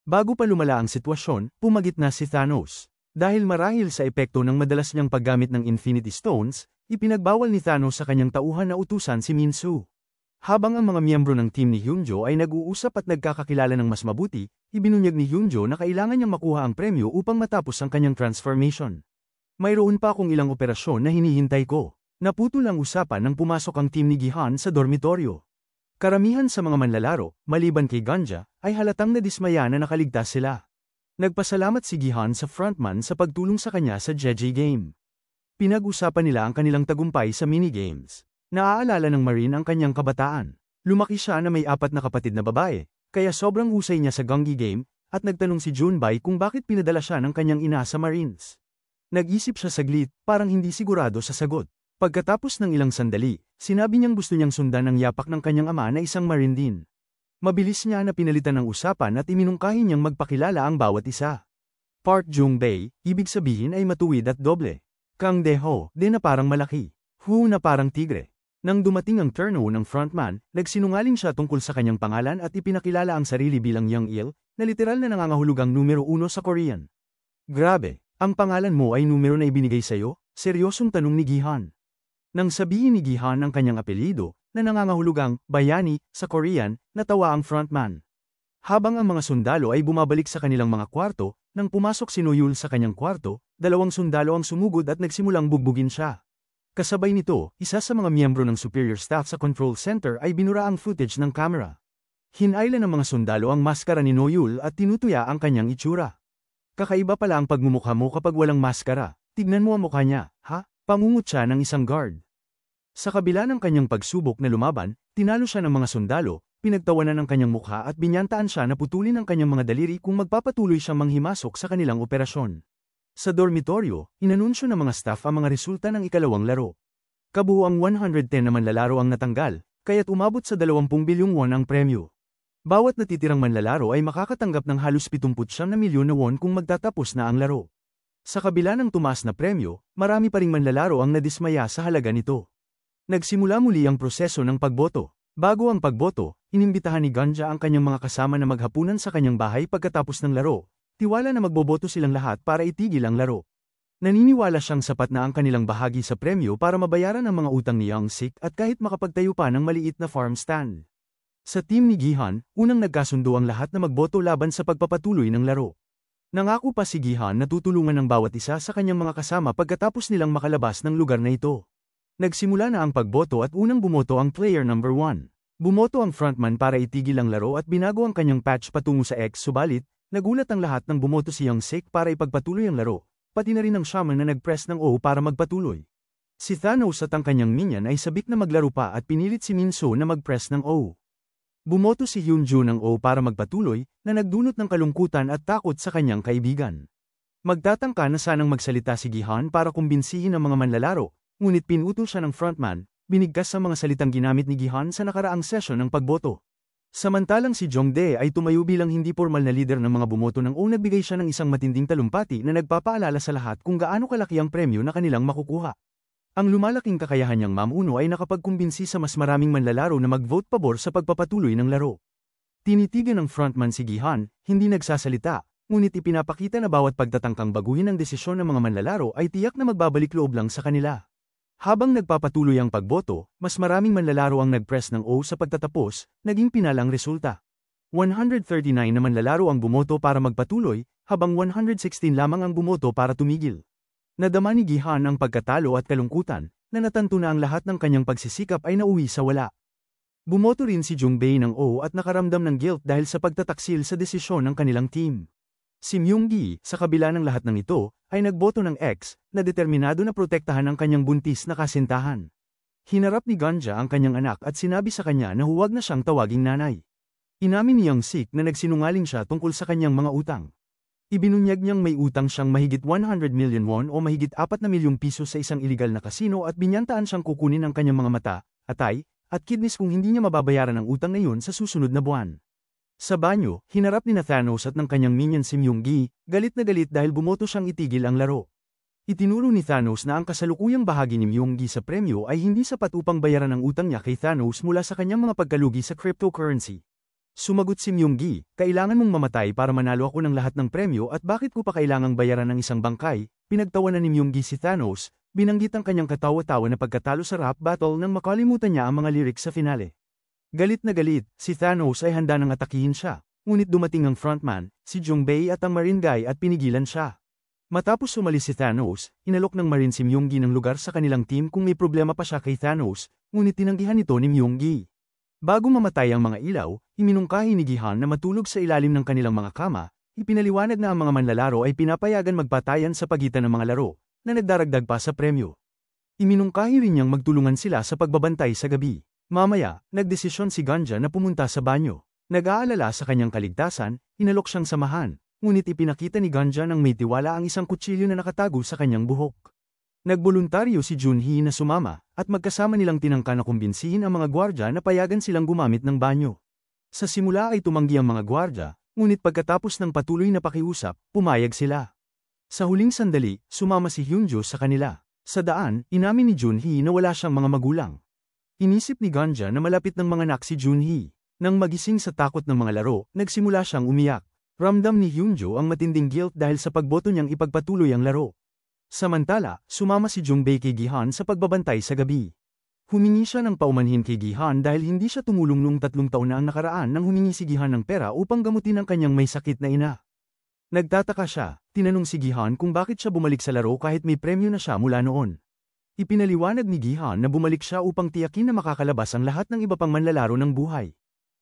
Bago pa lumala ang sitwasyon, pumagit na si Thanos. Dahil marahil sa epekto ng madalas niyang paggamit ng Infinity Stones, ipinagbawal ni Thanos sa kanyang tauhan na utusan si Minso. Habang ang mga miyembro ng team ni Hyunjo ay nag-uusap at nagkakakilala ng mas mabuti, ibinunyag ni Hyunjo na kailangan niyang makuha ang premyo upang matapos ang kanyang transformation. Mayroon pa akong ilang operasyon na hinihintay ko. Naputol ang usapan nang pumasok ang team ni Gihan sa dormitoryo. Karamihan sa mga manlalaro, maliban kay Ganja, ay halatang nadismaya na nakaligtas sila. Nagpasalamat si Gihan sa frontman sa pagtulong sa kanya sa JJ game. Pinag-usapan nila ang kanilang tagumpay sa minigames. Naaalala ng Marine ang kanyang kabataan. Lumaki siya na may 4 na kapatid na babae, kaya sobrang husay niya sa Gungi game, at nagtanong si Junbei kung bakit pinadala siya ng kanyang ina sa Marines. Nag-isip siya saglit, parang hindi sigurado sa sagot. Pagkatapos ng ilang sandali, sinabi niyang gusto niyang sundan ang yapak ng kanyang ama na isang Marine din. Mabilis niya na pinalitan ng usapan at iminungkahi niyang magpakilala ang bawat isa. Park Jungbei, ibig sabihin ay matuwid at doble. Kang Deho, din na parang malaki. Hu na parang tigre. Nang dumating ang turno ng frontman, nagsinungaling siya tungkol sa kanyang pangalan at ipinakilala ang sarili bilang Young Il, na literal na nangangahulugang numero 1 sa Korean. Grabe, ang pangalan mo ay numero na ibinigay sa'yo? Seryosong tanong ni Gihan. Nang sabihin ni Gihan ang kanyang apelyido, na nangangahulugang bayani sa Korean, natawa ang frontman. Habang ang mga sundalo ay bumabalik sa kanilang mga kwarto, nang pumasok si Noyul sa kanyang kwarto, 2 sundalo ang sumugod at nagsimulang bugbugin siya. Kasabay nito, isa sa mga miyembro ng superior staff sa control center ay binura ang footage ng camera. Hinailan ng mga sundalo ang maskara ni Noyul at tinutuya ang kanyang itsura. Kakaiba pala ang pagmumukha mo kapag walang maskara. Tignan mo ang mukha niya, ha? Pangungot siya ng isang guard. Sa kabila ng kanyang pagsubok na lumaban, tinalo siya ng mga sundalo, pinagtawanan ang kanyang mukha at binyantaan siya na putulin ang kanyang mga daliri kung magpapatuloy siyang manghimasok sa kanilang operasyon. Sa dormitoryo, inanunsyo ng mga staff ang mga resulta ng ikalawang laro. Kabuuang 110 na manlalaro ang natanggal, kaya't umabot sa 20 bilyong won ang premyo. Bawat natitirang manlalaro ay makakatanggap ng halos 79 na milyon na won kung magtatapos na ang laro. Sa kabila ng tumaas na premyo, marami pa ring manlalaro ang nadismaya sa halaga nito. Nagsimula muli ang proseso ng pagboto. Bago ang pagboto, inimbitahan ni Ganja ang kanyang mga kasama na maghapunan sa kanyang bahay pagkatapos ng laro. Tiwala na magboboto silang lahat para itigil ang laro. Naniniwala siyang sapat na ang kanilang bahagi sa premyo para mabayaran ang mga utang ni Young-sik at kahit makapagtayo pa ng maliit na farm stand. Sa team ni Gihan, unang nagkasundo ang lahat na magboto laban sa pagpapatuloy ng laro. Nangako pa si Gihan na tutulungan ng bawat isa sa kanyang mga kasama pagkatapos nilang makalabas ng lugar na ito. Nagsimula na ang pagboto at unang bumoto ang player number 1. Bumoto ang frontman para itigil ang laro at binago ang kanyang patch patungo sa X, subalit, nagulat ang lahat nang bumoto si Young-sik para ipagpatuloy ang laro, pati na rin ang shaman na nag-press ng O para magpatuloy. Si Thanos at ang kanyang minion ay sabik na maglaro pa at pinilit si Minso na mag-press ng O. Bumoto si Hyunju ng O para magpatuloy, na nagdulot ng kalungkutan at takot sa kanyang kaibigan. Magtatangka na sanang magsalita si Gihan para kumbinsihin ang mga manlalaro, ngunit pinutol siya ng frontman, binigkas sa mga salitang ginamit ni Gihan sa nakaraang sesyon ng pagboto. Samantalang si Jongdae ay tumayo bilang hindi formal na leader ng mga bumoto nang nagbigay siya ng isang matinding talumpati na nagpapaalala sa lahat kung gaano kalaki ang premyo na kanilang makukuha. Ang lumalaking kakayahan niyang mamuno ay nakapagkumbinsi sa mas maraming manlalaro na mag-vote pabor sa pagpapatuloy ng laro. Tinitigan ng frontman si Gihan, hindi nagsasalita, ngunit ipinapakita na bawat pagtatangkang baguhin ang desisyon ng mga manlalaro ay tiyak na magbabalik loob lang sa kanila. Habang nagpapatuloy ang pagboto, mas maraming manlalaro ang nag-press ng O sa pagtatapos, naging pinalang resulta. 139 na manlalaro ang bumoto para magpatuloy, habang 116 lamang ang bumoto para tumigil. Nadama ni Gihan ang pagkatalo at kalungkutan, na natanto na ang lahat ng kanyang pagsisikap ay nauwi sa wala. Bumoto rin si Jongbae ng O at nakaramdam ng guilt dahil sa pagtataksil sa desisyon ng kanilang team. Si Myung-gi, sa kabila ng lahat ng ito, ay nagboto ng X, na determinado na protektahan ang kanyang buntis na kasintahan. Hinarap ni Ganja ang kanyang anak at sinabi sa kanya na huwag na siyang tawaging nanay. Inamin ni Young-sik na nagsinungaling siya tungkol sa kanyang mga utang. Ibinunyag niyang may utang siyang mahigit 100 million won o mahigit 4 na milyong piso sa isang iligal na kasino at binyantaan siyang kukunin ang kanyang mga mata, atay, at kidneys kung hindi niya mababayaran ang utang na yun sa susunod na buwan. Sa banyo, hinarap ni Thanos at ng kanyang minion si Myung-gi, galit na galit dahil bumoto siyang itigil ang laro. Itinuro ni Thanos na ang kasalukuyang bahagi ni Myung-gi sa premyo ay hindi sapat upang bayaran ang utang niya kay Thanos mula sa kanyang mga pagkalugi sa cryptocurrency. Sumagot si Myung-gi, kailangan mong mamatay para manalo ako ng lahat ng premyo at bakit ko pa kailangang bayaran ng isang bangkay? Pinagtawanan ni Myung-gi si Thanos, binanggit ang kanyang katawa-tawa na pagkatalo sa rap battle nang makalimutan niya ang mga lyrics sa finale. Galit na galit, si Thanos ay handa nang atakihin siya, ngunit dumating ang frontman, si Jongbae at ang Marine Guy at pinigilan siya. Matapos umalis si Thanos, inalok ng Marine si Myung-gi ng lugar sa kanilang team kung may problema pa siya kay Thanos, ngunit tinanggihan ito ni Myung-gi. Bago mamatay ang mga ilaw, iminungkahi ni Gihan na matulog sa ilalim ng kanilang mga kama, ipinaliwanag na ang mga manlalaro ay pinapayagan magpatayan sa pagitan ng mga laro, na nagdaragdag pa sa premyo. Iminungkahi rin niyang magtulungan sila sa pagbabantay sa gabi. Mamaya, nagdesisyon si Ganja na pumunta sa banyo. Nag-aalala sa kanyang kaligtasan, inalok siyang samahan, ngunit ipinakita ni Ganja ng may tiwala ang isang kutsilyo na nakatago sa kanyang buhok. Nagboluntaryo si Junhee na sumama, at magkasama nilang tinangka na kumbinsihin ang mga gwardya na payagan silang gumamit ng banyo. Sa simula ay tumanggi ang mga gwardya, ngunit pagkatapos ng patuloy na pakiusap, pumayag sila. Sa huling sandali, sumama si Hyunjo sa kanila. Sa daan, inamin ni Junhee na wala siyang mga magulang. Inisip ni Ganja na malapit ng mga anak si Junhee. Nang magising sa takot ng mga laro, nagsimula siyang umiyak. Ramdam ni Hyunjo ang matinding guilt dahil sa pagboto niyang ipagpatuloy ang laro. Samantala, sumama si Jongbae kay Gihan sa pagbabantay sa gabi. Humingi siya ng paumanhin kay Gihan dahil hindi siya tumulong noong 3 taon na ang nakaraan nang humingi si Gihan ng pera upang gamutin ang kanyang may sakit na ina. Nagtataka siya, tinanong si Gihan kung bakit siya bumalik sa laro kahit may premyo na siya mula noon. Ipinaliwanag ni Gihan na bumalik siya upang tiyakin na makakalabas ang lahat ng iba pang manlalaro ng buhay.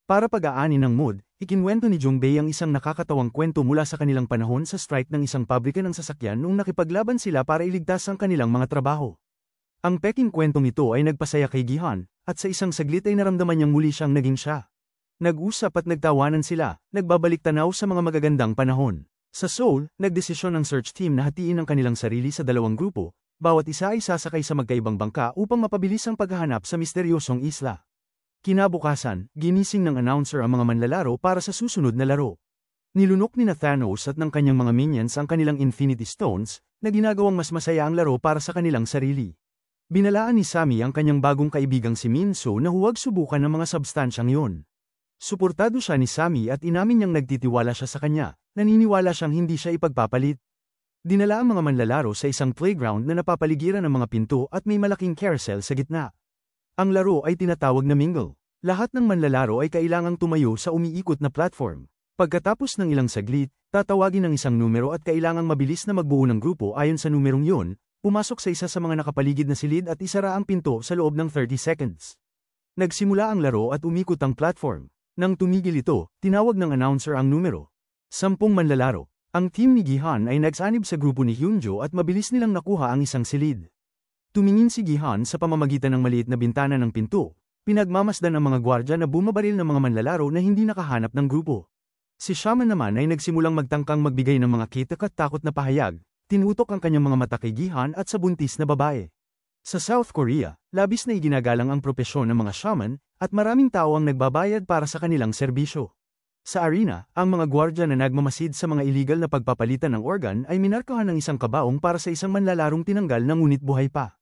Para pag-aani ng mood, ikinwento ni Jongbei ang isang nakakatawang kwento mula sa kanilang panahon sa strike ng isang pabrika ng sasakyan noong nakipaglaban sila para iligtas ang kanilang mga trabaho. Ang peking kwentong ito ay nagpasaya kay Gihan, at sa isang saglit ay naramdaman niyang muli siyang naging siya. Nag-usap at nagtawanan sila, nagbabalik tanaw sa mga magagandang panahon. Sa Seoul, nagdesisyon ang search team na hatiin ang kanilang sarili sa 2 grupo, bawat isa ay sasakay sa magkaibang bangka upang mapabilis ang paghahanap sa misteryosong isla. Kinabukasan, ginising ng announcer ang mga manlalaro para sa susunod na laro. Nilunok ni Thanos at ng kanyang mga minions ang kanilang Infinity Stones, na ginagawang mas masaya ang laro para sa kanilang sarili. Binalaan ni Sammy ang kanyang bagong kaibigang si Minso na huwag subukan ng mga substansyang yun. Suportado siya ni Sammy at inamin niyang nagtitiwala siya sa kanya, naniniwala siyang hindi siya ipagpapalit. Dinala ang mga manlalaro sa isang playground na napapaligiran ng mga pinto at may malaking carousel sa gitna. Ang laro ay tinatawag na mingle. Lahat ng manlalaro ay kailangang tumayo sa umiikot na platform. Pagkatapos ng ilang saglit, tatawagin ng isang numero at kailangang mabilis na magbuo ng grupo ayon sa numerong yun, pumasok sa isa sa mga nakapaligid na silid at isara ang pinto sa loob ng 30 seconds. Nagsimula ang laro at umikot ang platform. Nang tumigil ito, tinawag ng announcer ang numero. 10 manlalaro. Ang team ni Gihan ay nagsanib sa grupo ni Hyunjo at mabilis nilang nakuha ang isang silid. Tumingin si Gihan sa pamamagitan ng maliit na bintana ng pinto, pinagmamasdan ang mga gwardya na bumabaril ng mga manlalaro na hindi nakahanap ng grupo. Si Shaman naman ay nagsimulang magtangkang magbigay ng mga kitak-takot na pahayag, tinutok ang kanyang mga mata kay Gihan at sa buntis na babae. Sa South Korea, labis na iginagalang ang propesyon ng mga shaman, at maraming tao ang nagbabayad para sa kanilang serbisyo. Sa arena, ang mga gwardya na nagmamasid sa mga iligal na pagpapalitan ng organ ay minarkahan ng isang kabaong para sa isang manlalarong tinanggal na ngunit buhay pa.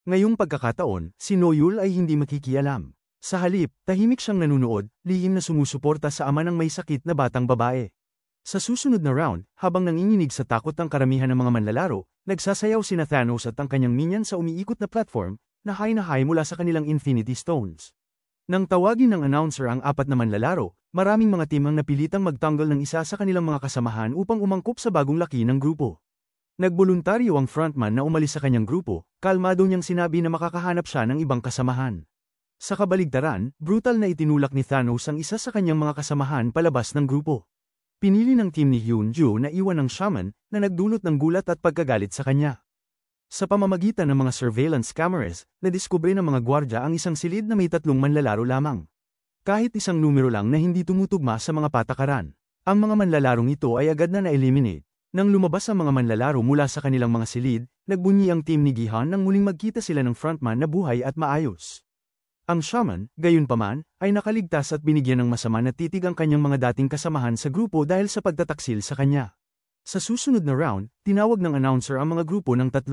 Ngayong pagkakataon, si Noyul ay hindi makikialam. Sa halip, tahimik siyang nanunood, lihim na sumusuporta sa ama ng may sakit na batang babae. Sa susunod na round, habang nanginginig sa takot ang karamihan ng mga manlalaro, nagsasayaw si Thanos at ang kanyang minion sa umiikot na platform, na high mula sa kanilang Infinity Stones. Nang tawagin ng announcer ang 4 na manlalaro, maraming mga team ang napilitang magtanggal ng isa sa kanilang mga kasamahan upang umangkop sa bagong laki ng grupo. Nagboluntaryo ang frontman na umalis sa kanyang grupo, kalmado niyang sinabi na makakahanap siya ng ibang kasamahan. Sa kabaligtaran, brutal na itinulak ni Thanos ang isa sa kanyang mga kasamahan palabas ng grupo. Pinili ng team ni Hyunjo na iwan ang shaman, na nagdulot ng gulat at pagkagalit sa kanya. Sa pamamagitan ng mga surveillance cameras, nadiskubre ng mga gwardya ang isang silid na may 3 manlalaro lamang. Kahit isang numero lang na hindi tumutugma sa mga patakaran. Ang mga manlalarong ito ay agad na na-eliminate. Nang lumabas ang mga manlalaro mula sa kanilang mga silid, nagbunyi ang team ni Gihan nang muling magkita sila ng frontman na buhay at maayos. Ang shaman, gayunpaman, ay nakaligtas at binigyan ng masama na titig ang kanyang mga dating kasamahan sa grupo dahil sa pagtataksil sa kanya. Sa susunod na round, tinawag ng announcer ang mga grupo ng 3.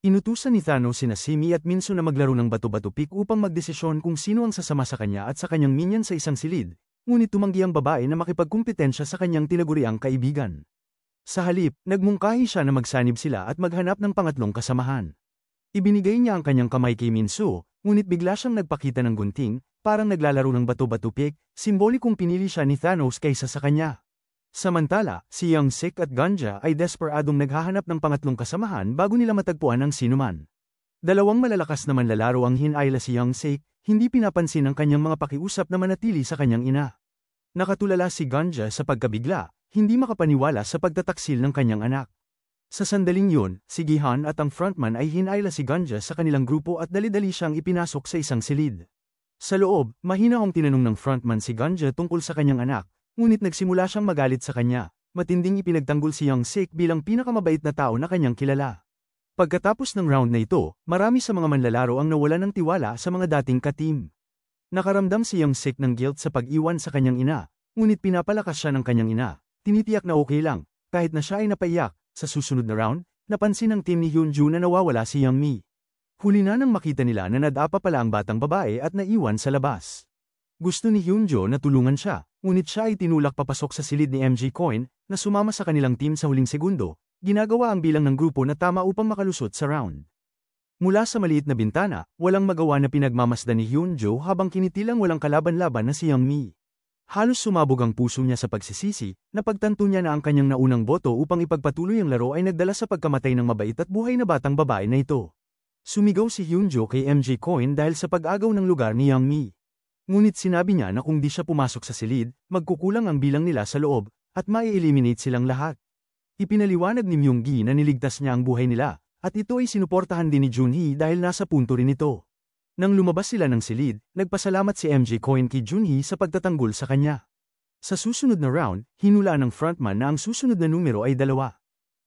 Inutusan ni Thanos sina Simi at Minso na maglaro ng bato-bato pick upang magdesisyon kung sino ang sasama sa kanya at sa kanyang minion sa isang silid, ngunit tumanggi ang babae na makipagkumpetensya sa kanyang tinaguriang kaibigan. Sa halip, nagmungkahi siya na magsanib sila at maghanap ng pangatlong kasamahan. Ibinigay niya ang kanyang kamay kay Minso, ngunit bigla siyang nagpakita ng gunting, parang naglalaro ng bato-bato pick, simbolikong pinili siya ni Thanos kaysa sa kanya. Samantala, si Young-sik at Ganja ay desperadong naghahanap ng pangatlong kasamahan bago nila matagpuan ang sinuman. 2 malalakas na manlalaro ang hinayla si Young-sik, hindi pinapansin ang kanyang mga pakiusap na manatili sa kanyang ina. Nakatulala si Ganja sa pagkabigla, hindi makapaniwala sa pagtataksil ng kanyang anak. Sa sandaling yun, si Gihan at ang frontman ay hinayla si Ganja sa kanilang grupo at dali-dali siyang ipinasok sa isang silid. Sa loob, mahinahong tinanong ng frontman si Ganja tungkol sa kanyang anak, ngunit nagsimula siyang magalit sa kanya. Matinding ipinagtanggol si Young-sik bilang pinakamabait na tao na kanyang kilala. Pagkatapos ng round na ito, marami sa mga manlalaro ang nawalan ng tiwala sa mga dating ka-team. Nakaramdam si Young-sik ng guilt sa pag-iwan sa kanyang ina, ngunit pinapalakas siya ng kanyang ina. Tinitiyak na okay lang, kahit na siya ay napaiyak. Sa susunod na round, napansin ng team ni Hyunjo na nawawala si Young-mi. Huli na nang makita nila na nadapa pala ang batang babae at naiwan sa labas. Gusto ni Hyunjo na tulungan siya, ngunit siya ay tinulak papasok sa silid ni MJ Coin, na sumama sa kanilang team sa huling segundo, ginagawa ang bilang ng grupo na tama upang makalusot sa round. Mula sa maliit na bintana, walang magawa na pinagmamasdan ni Hyunjo habang kinitilang walang kalaban-laban na si Young Mi. Halos sumabog ang puso niya sa pagsisisi, napagtanto niya na ang kanyang naunang boto upang ipagpatuloy ang laro ay nagdala sa pagkamatay ng mabait at buhay na batang babae na ito. Sumigaw si Hyunjo kay MJ Coin dahil sa pag-agaw ng lugar ni Young Mi. Ngunit sinabi niya na kung di siya pumasok sa silid, magkukulang ang bilang nila sa loob, at mai-eliminate silang lahat. Ipinaliwanag ni Myung-gi na niligtas niya ang buhay nila, at ito ay sinuportahan din ni Junhee dahil nasa punto rin ito. Nang lumabas sila ng silid, nagpasalamat si MJ Coin kay Junhee sa pagtatanggol sa kanya. Sa susunod na round, hinulaan ng frontman na ang susunod na numero ay 2.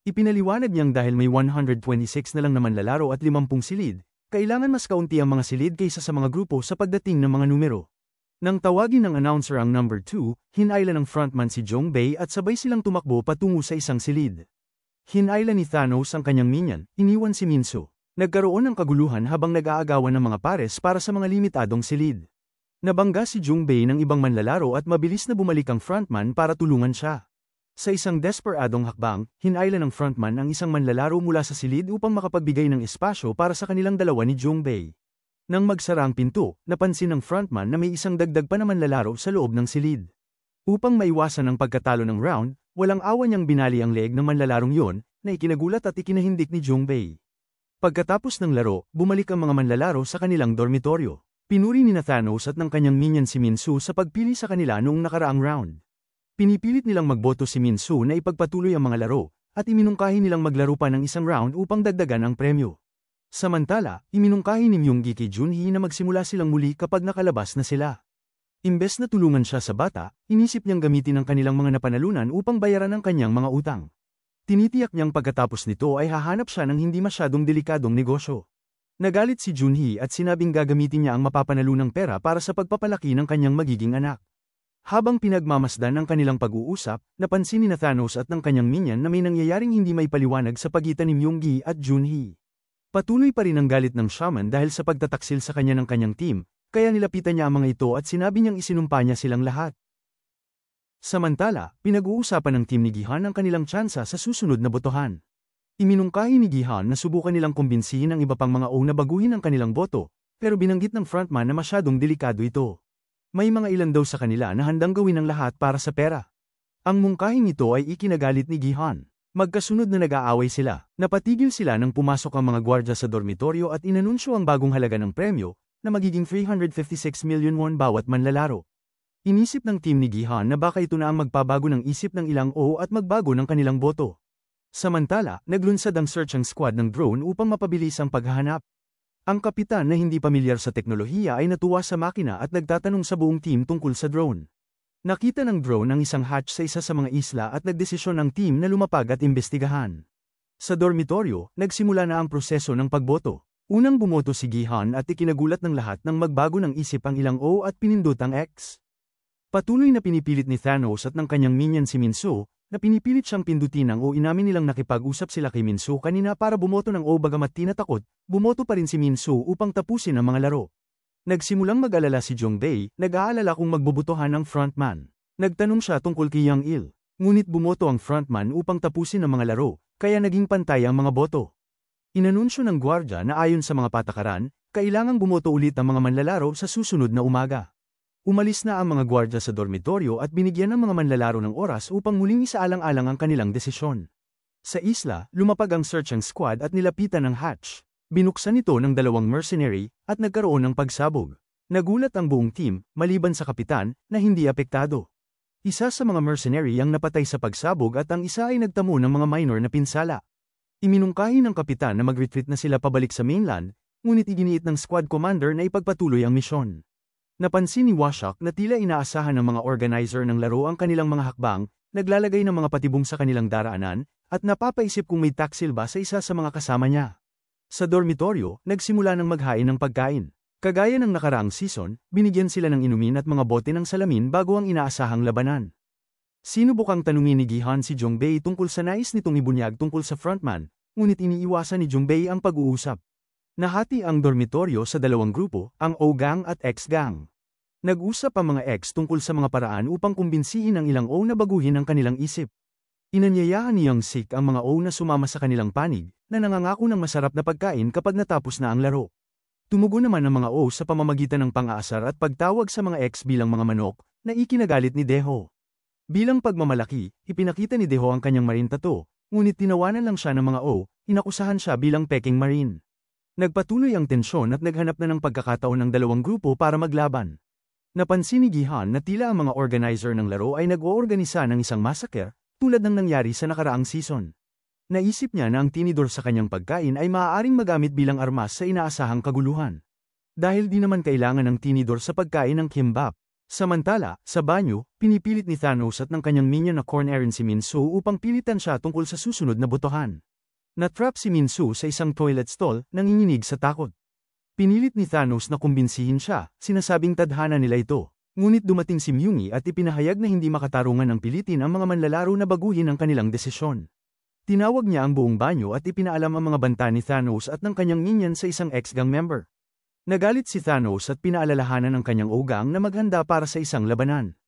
Ipinaliwanag niyang dahil may 126 na lang naman lalaro at 50 silid, kailangan mas kaunti ang mga silid kaysa sa mga grupo sa pagdating ng mga numero. Nang tawagin ng announcer ang number 2, hinayla ng frontman si Jong Bae at sabay silang tumakbo patungo sa isang silid. Hinayla ni Thanos ang kanyang minion, iniwan si Minso. Nagkaroon ng kaguluhan habang nag-aagawan ng mga pares para sa mga limitadong silid. Nabangga si Jong Bae ng ibang manlalaro at mabilis na bumalik ang frontman para tulungan siya. Sa isang desperadong hakbang, hinayla ng frontman ang isang manlalaro mula sa silid upang makapagbigay ng espasyo para sa kanilang dalawa ni Jong Bae. Nang magsara ang pinto, napansin ng frontman na may isang dagdag pa na manlalaro sa loob ng silid. Upang maiwasan ang pagkatalo ng round, walang awa niyang binali ang leeg ng manlalarong yon, na ikinagulat at ikinahindik ni Jong Bae. Pagkatapos ng laro, bumalik ang mga manlalaro sa kanilang dormitoryo. Pinuri ni Thanos at ng kanyang minion si Minsu sa pagpili sa kanila noong nakaraang round. Pinipilit nilang magboto si Minsu na ipagpatuloy ang mga laro, at iminungkahi nilang maglaro pa ng isang round upang dagdagan ang premyo. Samantala, iminungkahi ni Myung-gi kay Junhee na magsimula silang muli kapag nakalabas na sila. Imbes na tulungan siya sa bata, inisip niyang gamitin ang kanilang mga napanalunan upang bayaran ang kanyang mga utang. Tinitiyak niyang pagkatapos nito ay hahanap siya ng hindi masyadong delikadong negosyo. Nagalit si Junhee at sinabing gagamitin niya ang mapapanalunang pera para sa pagpapalaki ng kanyang magiging anak. Habang pinagmamasdan ang kanilang pag-uusap, napansin ni Thanos at ng kanyang minion na may nangyayaring hindi may paliwanag sa pagitan ni Myung-gi at Junhee. Patuloy pa rin ang galit ng shaman dahil sa pagtataksil sa kanya ng kanyang team, kaya nilapitan niya ang mga ito at sinabi niyang isinumpa niya silang lahat. Samantala, pinag-uusapan ng team ni Gihan ang kanilang tsansa sa susunod na botohan. Iminungkahi ni Gihan na subukan nilang kumbinsihin ang iba pang mga O na baguhin ang kanilang boto, pero binanggit ng frontman na masyadong delikado ito. May mga ilan daw sa kanila na handang gawin ang lahat para sa pera. Ang mungkahing ito ay ikinagalit ni Gihan. Magkasunod na nag-aaway sila, napatigil sila nang pumasok ang mga gwardya sa dormitoryo at inanunsyo ang bagong halaga ng premyo, na magiging 356 million won bawat manlalaro. Inisip ng team ni Gihan na baka ito na ang magpabago ng isip ng ilang O at magbago ng kanilang boto. Samantala, naglunsad ang searching squad ng drone upang mapabilis ang paghahanap. Ang kapitan na hindi pamilyar sa teknolohiya ay natuwa sa makina at nagtatanong sa buong team tungkol sa drone. Nakita ng drone ang isang hatch sa isa sa mga isla at nagdesisyon ang team na lumapag at imbestigahan. Sa dormitoryo, nagsimula na ang proseso ng pagboto. Unang bumoto si Gihan at ikinagulat ng lahat nang magbago ng isip ang ilang O at pinindot ang X. Patuloy na pinipilit ni Thanos at ng kanyang minion si Minso, na pinipilit siyang pindutin ang O. Inamin nilang nakipag-usap sila kay Minso kanina para bumoto ng O bagamat tinatakot, bumoto pa rin si Minso upang tapusin ang mga laro. Nagsimulang mag-alala si Jong Bae, nag-aalala kung magbobotohan ang frontman. Nagtanong siya tungkol kay Young Il, ngunit bumoto ang frontman upang tapusin ang mga laro, kaya naging pantay ang mga boto. Inanunsyo ng gwardya na ayon sa mga patakaran, kailangang bumoto ulit ang mga manlalaro sa susunod na umaga. Umalis na ang mga gwardya sa dormitoryo at binigyan ng mga manlalaro ng oras upang muling isaalang-alang ang kanilang desisyon. Sa isla, lumapag ang searching squad at nilapitan ang hatch. Binuksan ito ng dalawang mercenary at nagkaroon ng pagsabog. Nagulat ang buong team, maliban sa kapitan, na hindi apektado. Isa sa mga mercenary ang napatay sa pagsabog at ang isa ay nagtamo ng mga minor na pinsala. Iminungkahi ng kapitan na mag-retreat na sila pabalik sa mainland, ngunit iginiit ng squad commander na ipagpatuloy ang misyon. Napansin ni Washak na tila inaasahan ng mga organizer ng laro ang kanilang mga hakbang, naglalagay ng mga patibong sa kanilang daraanan, at napapaisip kung may taksil ba sa isa sa mga kasama niya. Sa dormitoryo, nagsimula ng maghain ng pagkain. Kagaya ng nakaraang season, binigyan sila ng inumin at mga bote ng salamin bago ang inaasahang labanan. Sinubukang tanungin ni Gihan si Jong Bae tungkol sa nais nitong ibunyag tungkol sa frontman, ngunit iniiwasan ni Jong Bae ang pag-uusap. Nahati ang dormitoryo sa dalawang grupo, ang O-gang at X-gang. Nag-usap ang mga X tungkol sa mga paraan upang kumbinsihin ang ilang O na baguhin ang kanilang isip. Inanyayahan ni Young Sik ang mga O na sumama sa kanilang panig, na nangangako ng masarap na pagkain kapag natapos na ang laro. Tumugon naman ang mga O sa pamamagitan ng pang-aasar at pagtawag sa mga X bilang mga manok, na ikinagalit ni Deho. Bilang pagmamalaki, ipinakita ni Deho ang kanyang marine tattoo, ngunit tinawanan lang siya ng mga O, inakusahan siya bilang peking marine. Nagpatuloy ang tensyon at naghanap na ng pagkakataon ng dalawang grupo para maglaban. Napansin ni Gihan na tila ang mga organizer ng laro ay nag-oorganisa ng isang massacre, tulad ng nangyari sa nakaraang season. Naisip niya na ang tinidor sa kanyang pagkain ay maaaring magamit bilang armas sa inaasahang kaguluhan. Dahil di naman kailangan ng tinidor sa pagkain ng kimbap. Samantala, sa banyo, pinipilit ni Thanos at ng kanyang minion na Corn Aaron si Minsu upang pilitan siya tungkol sa susunod na botohan. Natrap si Minsu sa isang toilet stall, nanginginig sa takot. Pinilit ni Thanos na kumbinsihin siya, sinasabing tadhana nila ito. Ngunit dumating si Myungi at ipinahayag na hindi makatarungan ng pilitin ang mga manlalaro na baguhin ang kanilang desisyon. Tinawag niya ang buong banyo at ipinaalam ang mga banta ni Thanos at ng kanyang minion sa isang ex-gang member. Nagalit si Thanos at pinaalalahanan ang kanyang ogang na maghanda para sa isang labanan.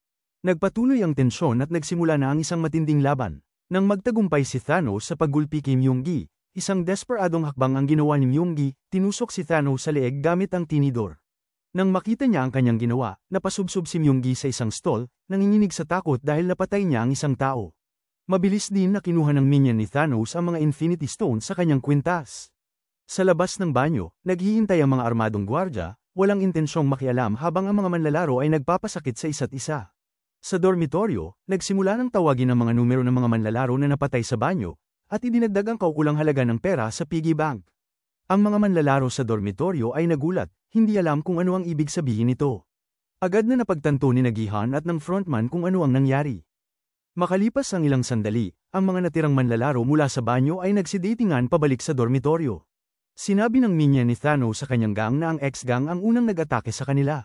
Nagpatuloy ang tensyon at nagsimula na ang isang matinding laban. Nang magtagumpay si Thanos sa paggulpi kay Myunggi, isang desperadong hakbang ang ginawa ni Myunggi, tinusok si Thanos sa leeg gamit ang tinidor. Nang makita niya ang kanyang ginawa, napasubsob si Myunggi sa isang stall, nanginginig sa takot dahil napatay niya ang isang tao. Mabilis din na kinuha ng minion ni Thanos ang mga Infinity Stones sa kanyang kwintas. Sa labas ng banyo, naghihintay ang mga armadong gwardya, walang intensyong makialam habang ang mga manlalaro ay nagpapasakit sa isa't isa. Sa dormitoryo, nagsimula ng tawagin ang mga numero ng mga manlalaro na napatay sa banyo, at idinagdag ang kaukulang halaga ng pera sa piggy bank. Ang mga manlalaro sa dormitoryo ay nagulat, hindi alam kung ano ang ibig sabihin nito. Agad na napagtanto ni Gihan at ng frontman kung ano ang nangyari. Makalipas ang ilang sandali, ang mga natirang manlalaro mula sa banyo ay nagsidatingan pabalik sa dormitoryo. Sinabi ng minion ni Thanos sa kanyang gang na ang ex-gang ang unang nag-atake sa kanila.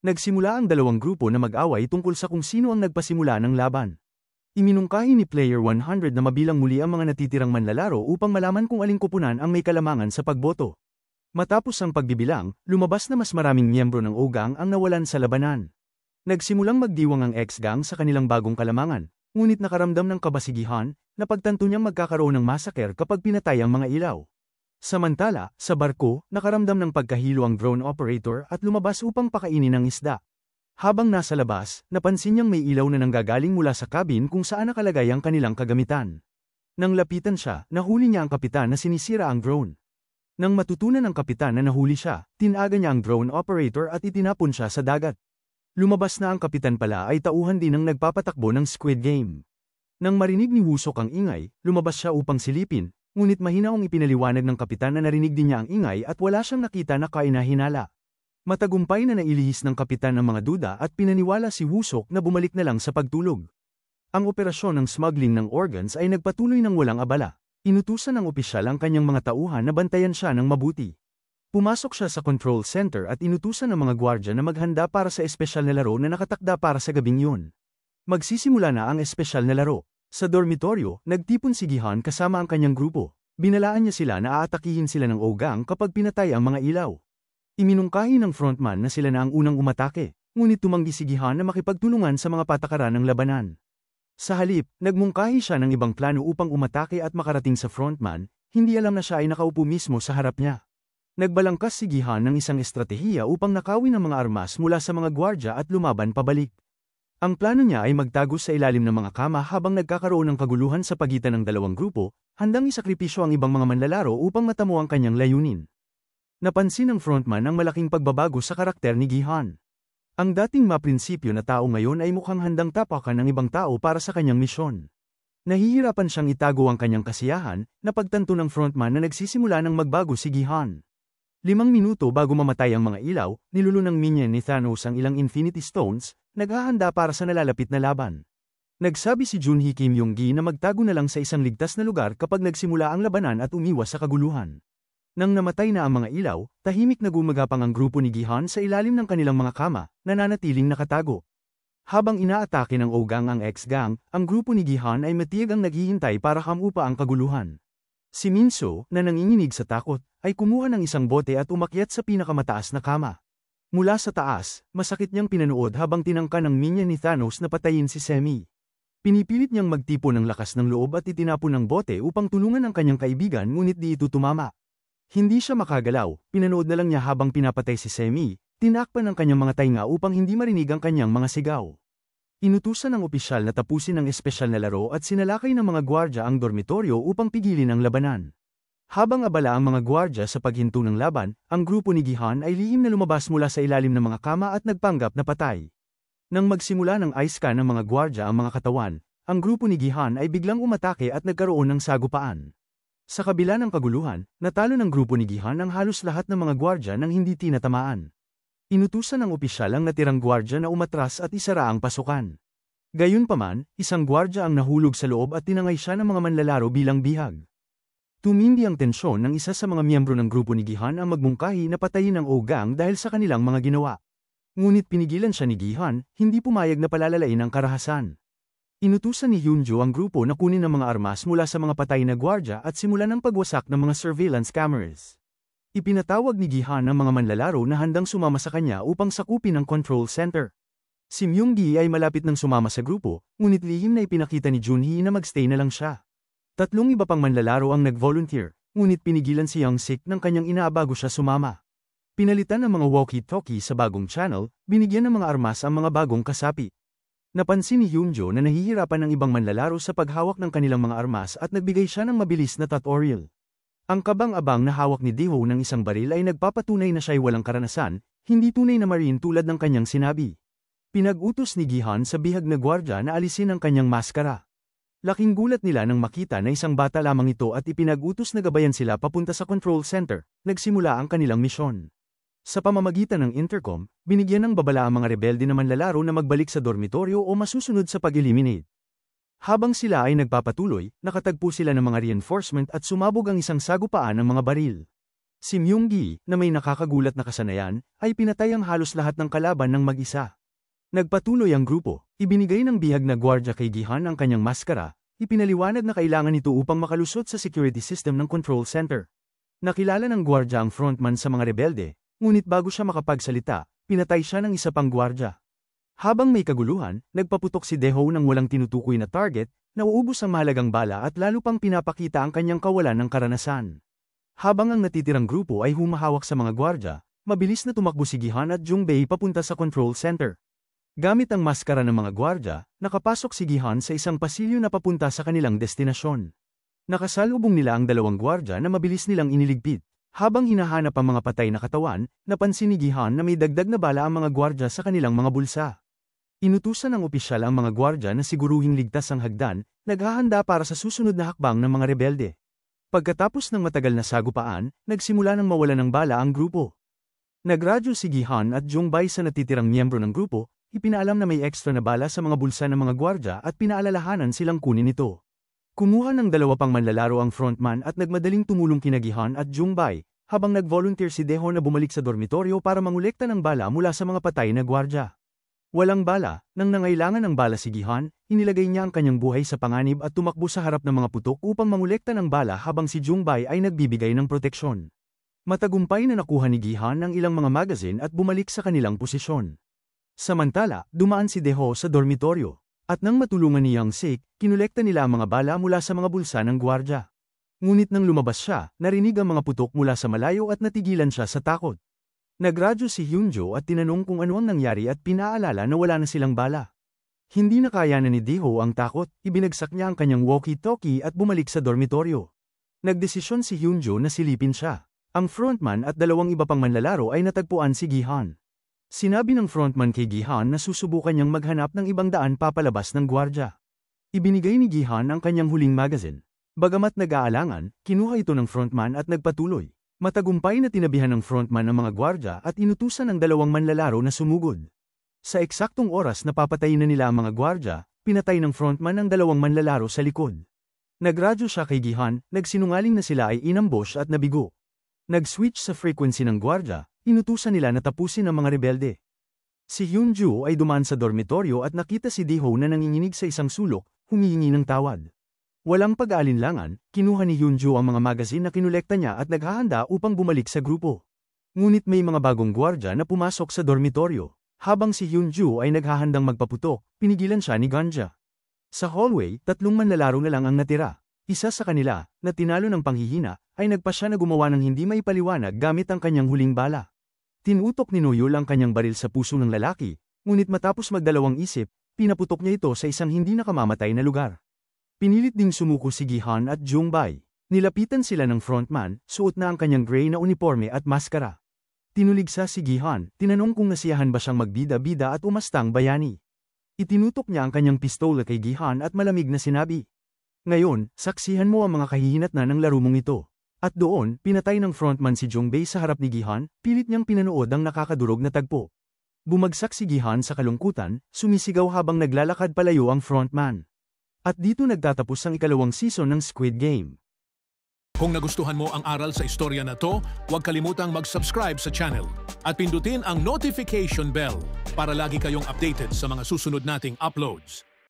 Nagsimula ang dalawang grupo na mag-away tungkol sa kung sino ang nagpasimula ng laban. Iminungkahi ni Player 100 na mabilang muli ang mga natitirang manlalaro upang malaman kung aling kupunan ang may kalamangan sa pagboto. Matapos ang pagbibilang, lumabas na mas maraming miyembro ng O-gang ang nawalan sa labanan. Nagsimulang magdiwang ang ex-gang sa kanilang bagong kalamangan, ngunit nakaramdam ng kabasigihan na pagtanto niyang magkakaroon ng massacre kapag pinatay ang mga ilaw. Samantala, sa barko, nakaramdam ng pagkahilo ang drone operator at lumabas upang pakainin ang isda. Habang nasa labas, napansin niyang may ilaw na nanggagaling mula sa cabin kung saan nakalagay ang kanilang kagamitan. Nang lapitan siya, nahuli niya ang kapitan na sinisira ang drone. Nang matutunan ng kapitan na nahuli siya, tinaga niya ang drone operator at itinapon siya sa dagat. Lumabas na ang kapitan pala ay tauhan din ng nagpapatakbo ng Squid Game. Nang marinig ni Wusok ang ingay, lumabas siya upang silipin, ngunit mahinaong ipinaliwanag ng kapitan na narinig din niya ang ingay at wala siyang nakita na kainahinala. Matagumpay na nailihis ng kapitan ang mga duda at pinaniwala si Wusok na bumalik na lang sa pagtulog. Ang operasyon ng smuggling ng organs ay nagpatuloy ng walang abala. Inutusan ng opisyal ang kanyang mga tauhan na bantayan siya ng mabuti. Pumasok siya sa control center at inutusan ng mga gwardya na maghanda para sa espesyal na laro na nakatakda para sa gabing yun. Magsisimula na ang espesyal na laro. Sa dormitoryo, nagtipon si Gihan kasama ang kanyang grupo. Binalaan niya sila na aatakihin sila ng O-gang kapag pinatay ang mga ilaw. Iminungkahi ng frontman na sila na ang unang umatake, ngunit tumanggi si Gihan na makipagtulungan sa mga patakaran ng labanan. Sa halip, nagmungkahi siya ng ibang plano upang umatake at makarating sa frontman, hindi alam na siya ay nakaupo mismo sa harap niya. Nagbalangkas si Gihan ng isang estratehiya upang nakawin ang mga armas mula sa mga gwardya at lumaban pabalik. Ang plano niya ay magtago sa ilalim ng mga kama habang nagkakaroon ng kaguluhan sa pagitan ng dalawang grupo, handang isakripisyo ang ibang mga manlalaro upang matamo ang kanyang layunin. Napansin ng frontman ang malaking pagbabago sa karakter ni Gihan. Ang dating maprinsipyo na tao ngayon ay mukhang handang tapakan ng ibang tao para sa kanyang misyon. Nahihirapan siyang itago ang kanyang kasiyahan, napagtanto ng frontman na nagsisimula ng magbago si Gihan. 5 minuto bago mamatay ang mga ilaw, nilulunang minion ni Thanos ang ilang Infinity Stones, naghahanda para sa nalalapit na laban. Nagsabi si Junhee Kim Yong-gi na magtago na lang sa isang ligtas na lugar kapag nagsimula ang labanan at umiwas sa kaguluhan. Nang namatay na ang mga ilaw, tahimik na gumagapang ang grupo ni Gihan sa ilalim ng kanilang mga kama, nananatiling nakatago. Habang inaatake ng O-gang ang X-gang, ang grupo ni Gihan ay matiyagang naghihintay para hamupa ang kaguluhan. Si Minso, na nanginginig sa takot, ay kumuha ng isang bote at umakyat sa pinakamataas na kama. Mula sa taas, masakit niyang pinanood habang tinangka ng minion ni Thanos na patayin si Semi. Pinipilit niyang magtipo ng lakas ng loob at itinapon ng bote upang tulungan ang kanyang kaibigan ngunit di ito tumama. Hindi siya makagalaw, pinanood na lang niya habang pinapatay si Semi, tinakpan ang kanyang mga tainga upang hindi marinig ang kanyang mga sigaw. Inutusan ng opisyal na tapusin ang espesyal na laro at sinalakay ng mga gwardya ang dormitoryo upang pigilin ang labanan. Habang abala ang mga gwardya sa paghinto ng laban, ang grupo ni Gi-han ay lihim na lumabas mula sa ilalim ng mga kama at nagpanggap na patay. Nang magsimula ng ice scan ng mga gwardya ang mga katawan, ang grupo ni Gi-han ay biglang umatake at nagkaroon ng sagupaan. Sa kabila ng kaguluhan, natalo ng grupo ni Gi-han ang halos lahat ng mga gwardya nang hindi tinatamaan. Inutusan ng opisyal ang natirang gwardya na umatras at isara ang pasukan. Gayunpaman, isang gwardya ang nahulog sa loob at tinangay siya ng mga manlalaro bilang bihag. Tumindi ang tensyon ng isa sa mga miyembro ng grupo ni Gi-han ang magmungkahi na patayin ang Ogang dahil sa kanilang mga ginawa. Ngunit pinigilan siya ni Gi-han, hindi pumayag na palalalain ang karahasan. Inutusan ni Hyunjo ang grupo na kunin ang mga armas mula sa mga patay na gwardya at simulan ang pagwasak ng mga surveillance cameras. Ipinatawag ni Gi-han ang mga manlalaro na handang sumama sa kanya upang sakupin ang control center. Si Myung-gi ay malapit nang sumama sa grupo, ngunit lihim na ipinakita ni Junhee na magstay na lang siya. Tatlong iba pang manlalaro ang nag-volunteer, ngunit pinigilan si Young-sik ng kanyang ina bago siya sumama. Pinalitan ng mga walkie-talkie sa bagong channel, binigyan ng mga armas ang mga bagong kasapi. Napansin ni Hyunjo na nahihirapan ng ibang manlalaro sa paghawak ng kanilang mga armas at nagbigay siya ng mabilis na tutorial. Ang kabang-abang na hawak ni Daeho ng isang baril ay nagpapatunay na siya'y walang karanasan, hindi tunay na marine tulad ng kanyang sinabi. Pinag-utos ni Gi-han sa bihag na gwardya na alisin ang kanyang maskara. Laking gulat nila nang makita na isang bata lamang ito at ipinag-utos na gabayan sila papunta sa control center, nagsimula ang kanilang misyon. Sa pamamagitan ng intercom, binigyan ng babala ang mga rebelde na manlalaro na magbalik sa dormitoryo o masusunod sa pag-eliminate. Habang sila ay nagpapatuloy, nakatagpo sila ng mga reinforcement at sumabog ang isang sagupaan ng mga baril. Si Myung-gi, na may nakakagulat na kasanayan, ay pinatay ang halos lahat ng kalaban ng mag-isa. Nagpatuloy ang grupo, ibinigay ng bihag na gwardya kay Gi-han ang kanyang maskara, ipinaliwanag na kailangan ito upang makalusot sa security system ng control center. Nakilala ng gwardya ang frontman sa mga rebelde, ngunit bago siya makapagsalita, pinatay siya ng isa pang gwardya. Habang may kaguluhan, nagpaputok si Daeho ng walang tinutukoy na target, nauubos ang mahalagang bala at lalo pang pinapakita ang kanyang kawalan ng karanasan. Habang ang natitirang grupo ay humahawak sa mga gwardya, mabilis na tumakbo si Gi-han at Jung-bae papunta sa control center. Gamit ang maskara ng mga gwardya, nakapasok si Gi-han sa isang pasilyo na papunta sa kanilang destinasyon. Nakasalubong nila ang dalawang gwardya na mabilis nilang iniligpit. Habang hinahanap ang mga patay na katawan, napansin ni Gi-han na may dagdag na bala ang mga gwardya sa kanilang mga bulsa. Inutusan ng opisyal ang mga gwardya na siguruhing ligtas ang hagdan, naghahanda para sa susunod na hakbang ng mga rebelde. Pagkatapos ng matagal na sagupaan, nagsimula ng mawala ng bala ang grupo. Nagradyo si Gi-han at Jung-bae sa natitirang miyembro ng grupo, ipinaalam na may extra na bala sa mga bulsa ng mga gwardya at pinaalalahanan silang kunin ito. Kumuha ng dalawa pang manlalaro ang frontman at nagmadaling tumulong kina Gi-han at Jung-bae, habang nag-volunteer si Daeho na bumalik sa dormitoryo para mangolekta ng bala mula sa mga patay na gwardya. Walang bala, nang nangailangan ng bala si Gi-han, inilagay niya ang kanyang buhay sa panganib at tumakbo sa harap ng mga putok upang mangolekta ng bala habang si Jung-bae ay nagbibigay ng proteksyon. Matagumpay na nakuha ni Gi-han ang ilang mga magazine at bumalik sa kanilang posisyon. Samantala, dumaan si Daeho sa dormitoryo. At nang matulungan ni Young-sik, kinolekta nila ang mga bala mula sa mga bulsa ng gwardya. Ngunit nang lumabas siya, narinig ang mga putok mula sa malayo at natigilan siya sa takot. Nagradyo si Hyunjo at tinanong kung ano ang nangyari at pinaalala na wala na silang bala. Hindi na kayanan ni Daeho ang takot, ibinagsak niya ang kanyang walkie-talkie at bumalik sa dormitoryo. Nagdesisyon si Hyunjo na silipin siya. Ang frontman at dalawang iba pang manlalaro ay natagpuan si Gi-han. Sinabi ng frontman kay Gi-han na susubukan niyang maghanap ng ibang daan papalabas ng gwardya. Ibinigay ni Gi-han ang kanyang huling magazine. Bagamat nag-aalangan, kinuha ito ng frontman at nagpatuloy. Matagumpay na tinabihan ng frontman ang mga gwardya at inutusan ng dalawang manlalaro na sumugod. Sa eksaktong oras na papatayin na nila ang mga gwardya, pinatay ng frontman ang dalawang manlalaro sa likod. Nagradyo siya kay Gi-han, nagsinungaling na sila ay inambush at nabigo. Nag-switch sa frequency ng gwardya, inutusan nila na tapusin ang mga rebelde. Si Hyunjo ay dumaan sa dormitoryo at nakita si Daeho na nanginginig sa isang sulok, humihingi ng tawad. Walang pag-aalinlangan, kinuha ni Hyunjo ang mga magazine na kinolekta niya at naghahanda upang bumalik sa grupo. Ngunit may mga bagong gwardya na pumasok sa dormitoryo. Habang si Hyunjo ay naghahandang magpaputok, pinigilan siya ni Ganja. Sa hallway, 3 manlalaro na lang ang natira. Isa sa kanila, na tinalo ng panghihina, ay nagpasya na gumawa ng hindi maipaliwanag gamit ang kanyang huling bala. Tinutok ni Noyol ang kanyang baril sa puso ng lalaki, ngunit matapos magdalawang isip, pinaputok niya ito sa isang hindi nakamamatay na lugar. Pinilit ding sumuko si Gihan at Jungbei. Nilapitan sila ng frontman, suot na ang kanyang gray na uniforme at maskara. Tinuligsa si Gihan, tinanong kung nasiyahan ba siyang magbida-bida at umastang bayani. Itinutok niya ang kanyang pistola kay Gihan at malamig na sinabi, "Ngayon, saksihan mo ang mga kahihinatnan ng laro mong ito." At doon, pinatay ng frontman si Jungbei sa harap ni Gihan, pilit niyang pinanood ang nakakadurog na tagpo. Bumagsak si Gihan sa kalungkutan, sumisigaw habang naglalakad palayo ang frontman. At dito nagtatapos ang ikalawang season ng Squid Game. Kung nagustuhan mo ang aral sa istorya na to, huwag kalimutang mag-subscribe sa channel at pindutin ang notification bell para lagi kayong updated sa mga susunod nating uploads.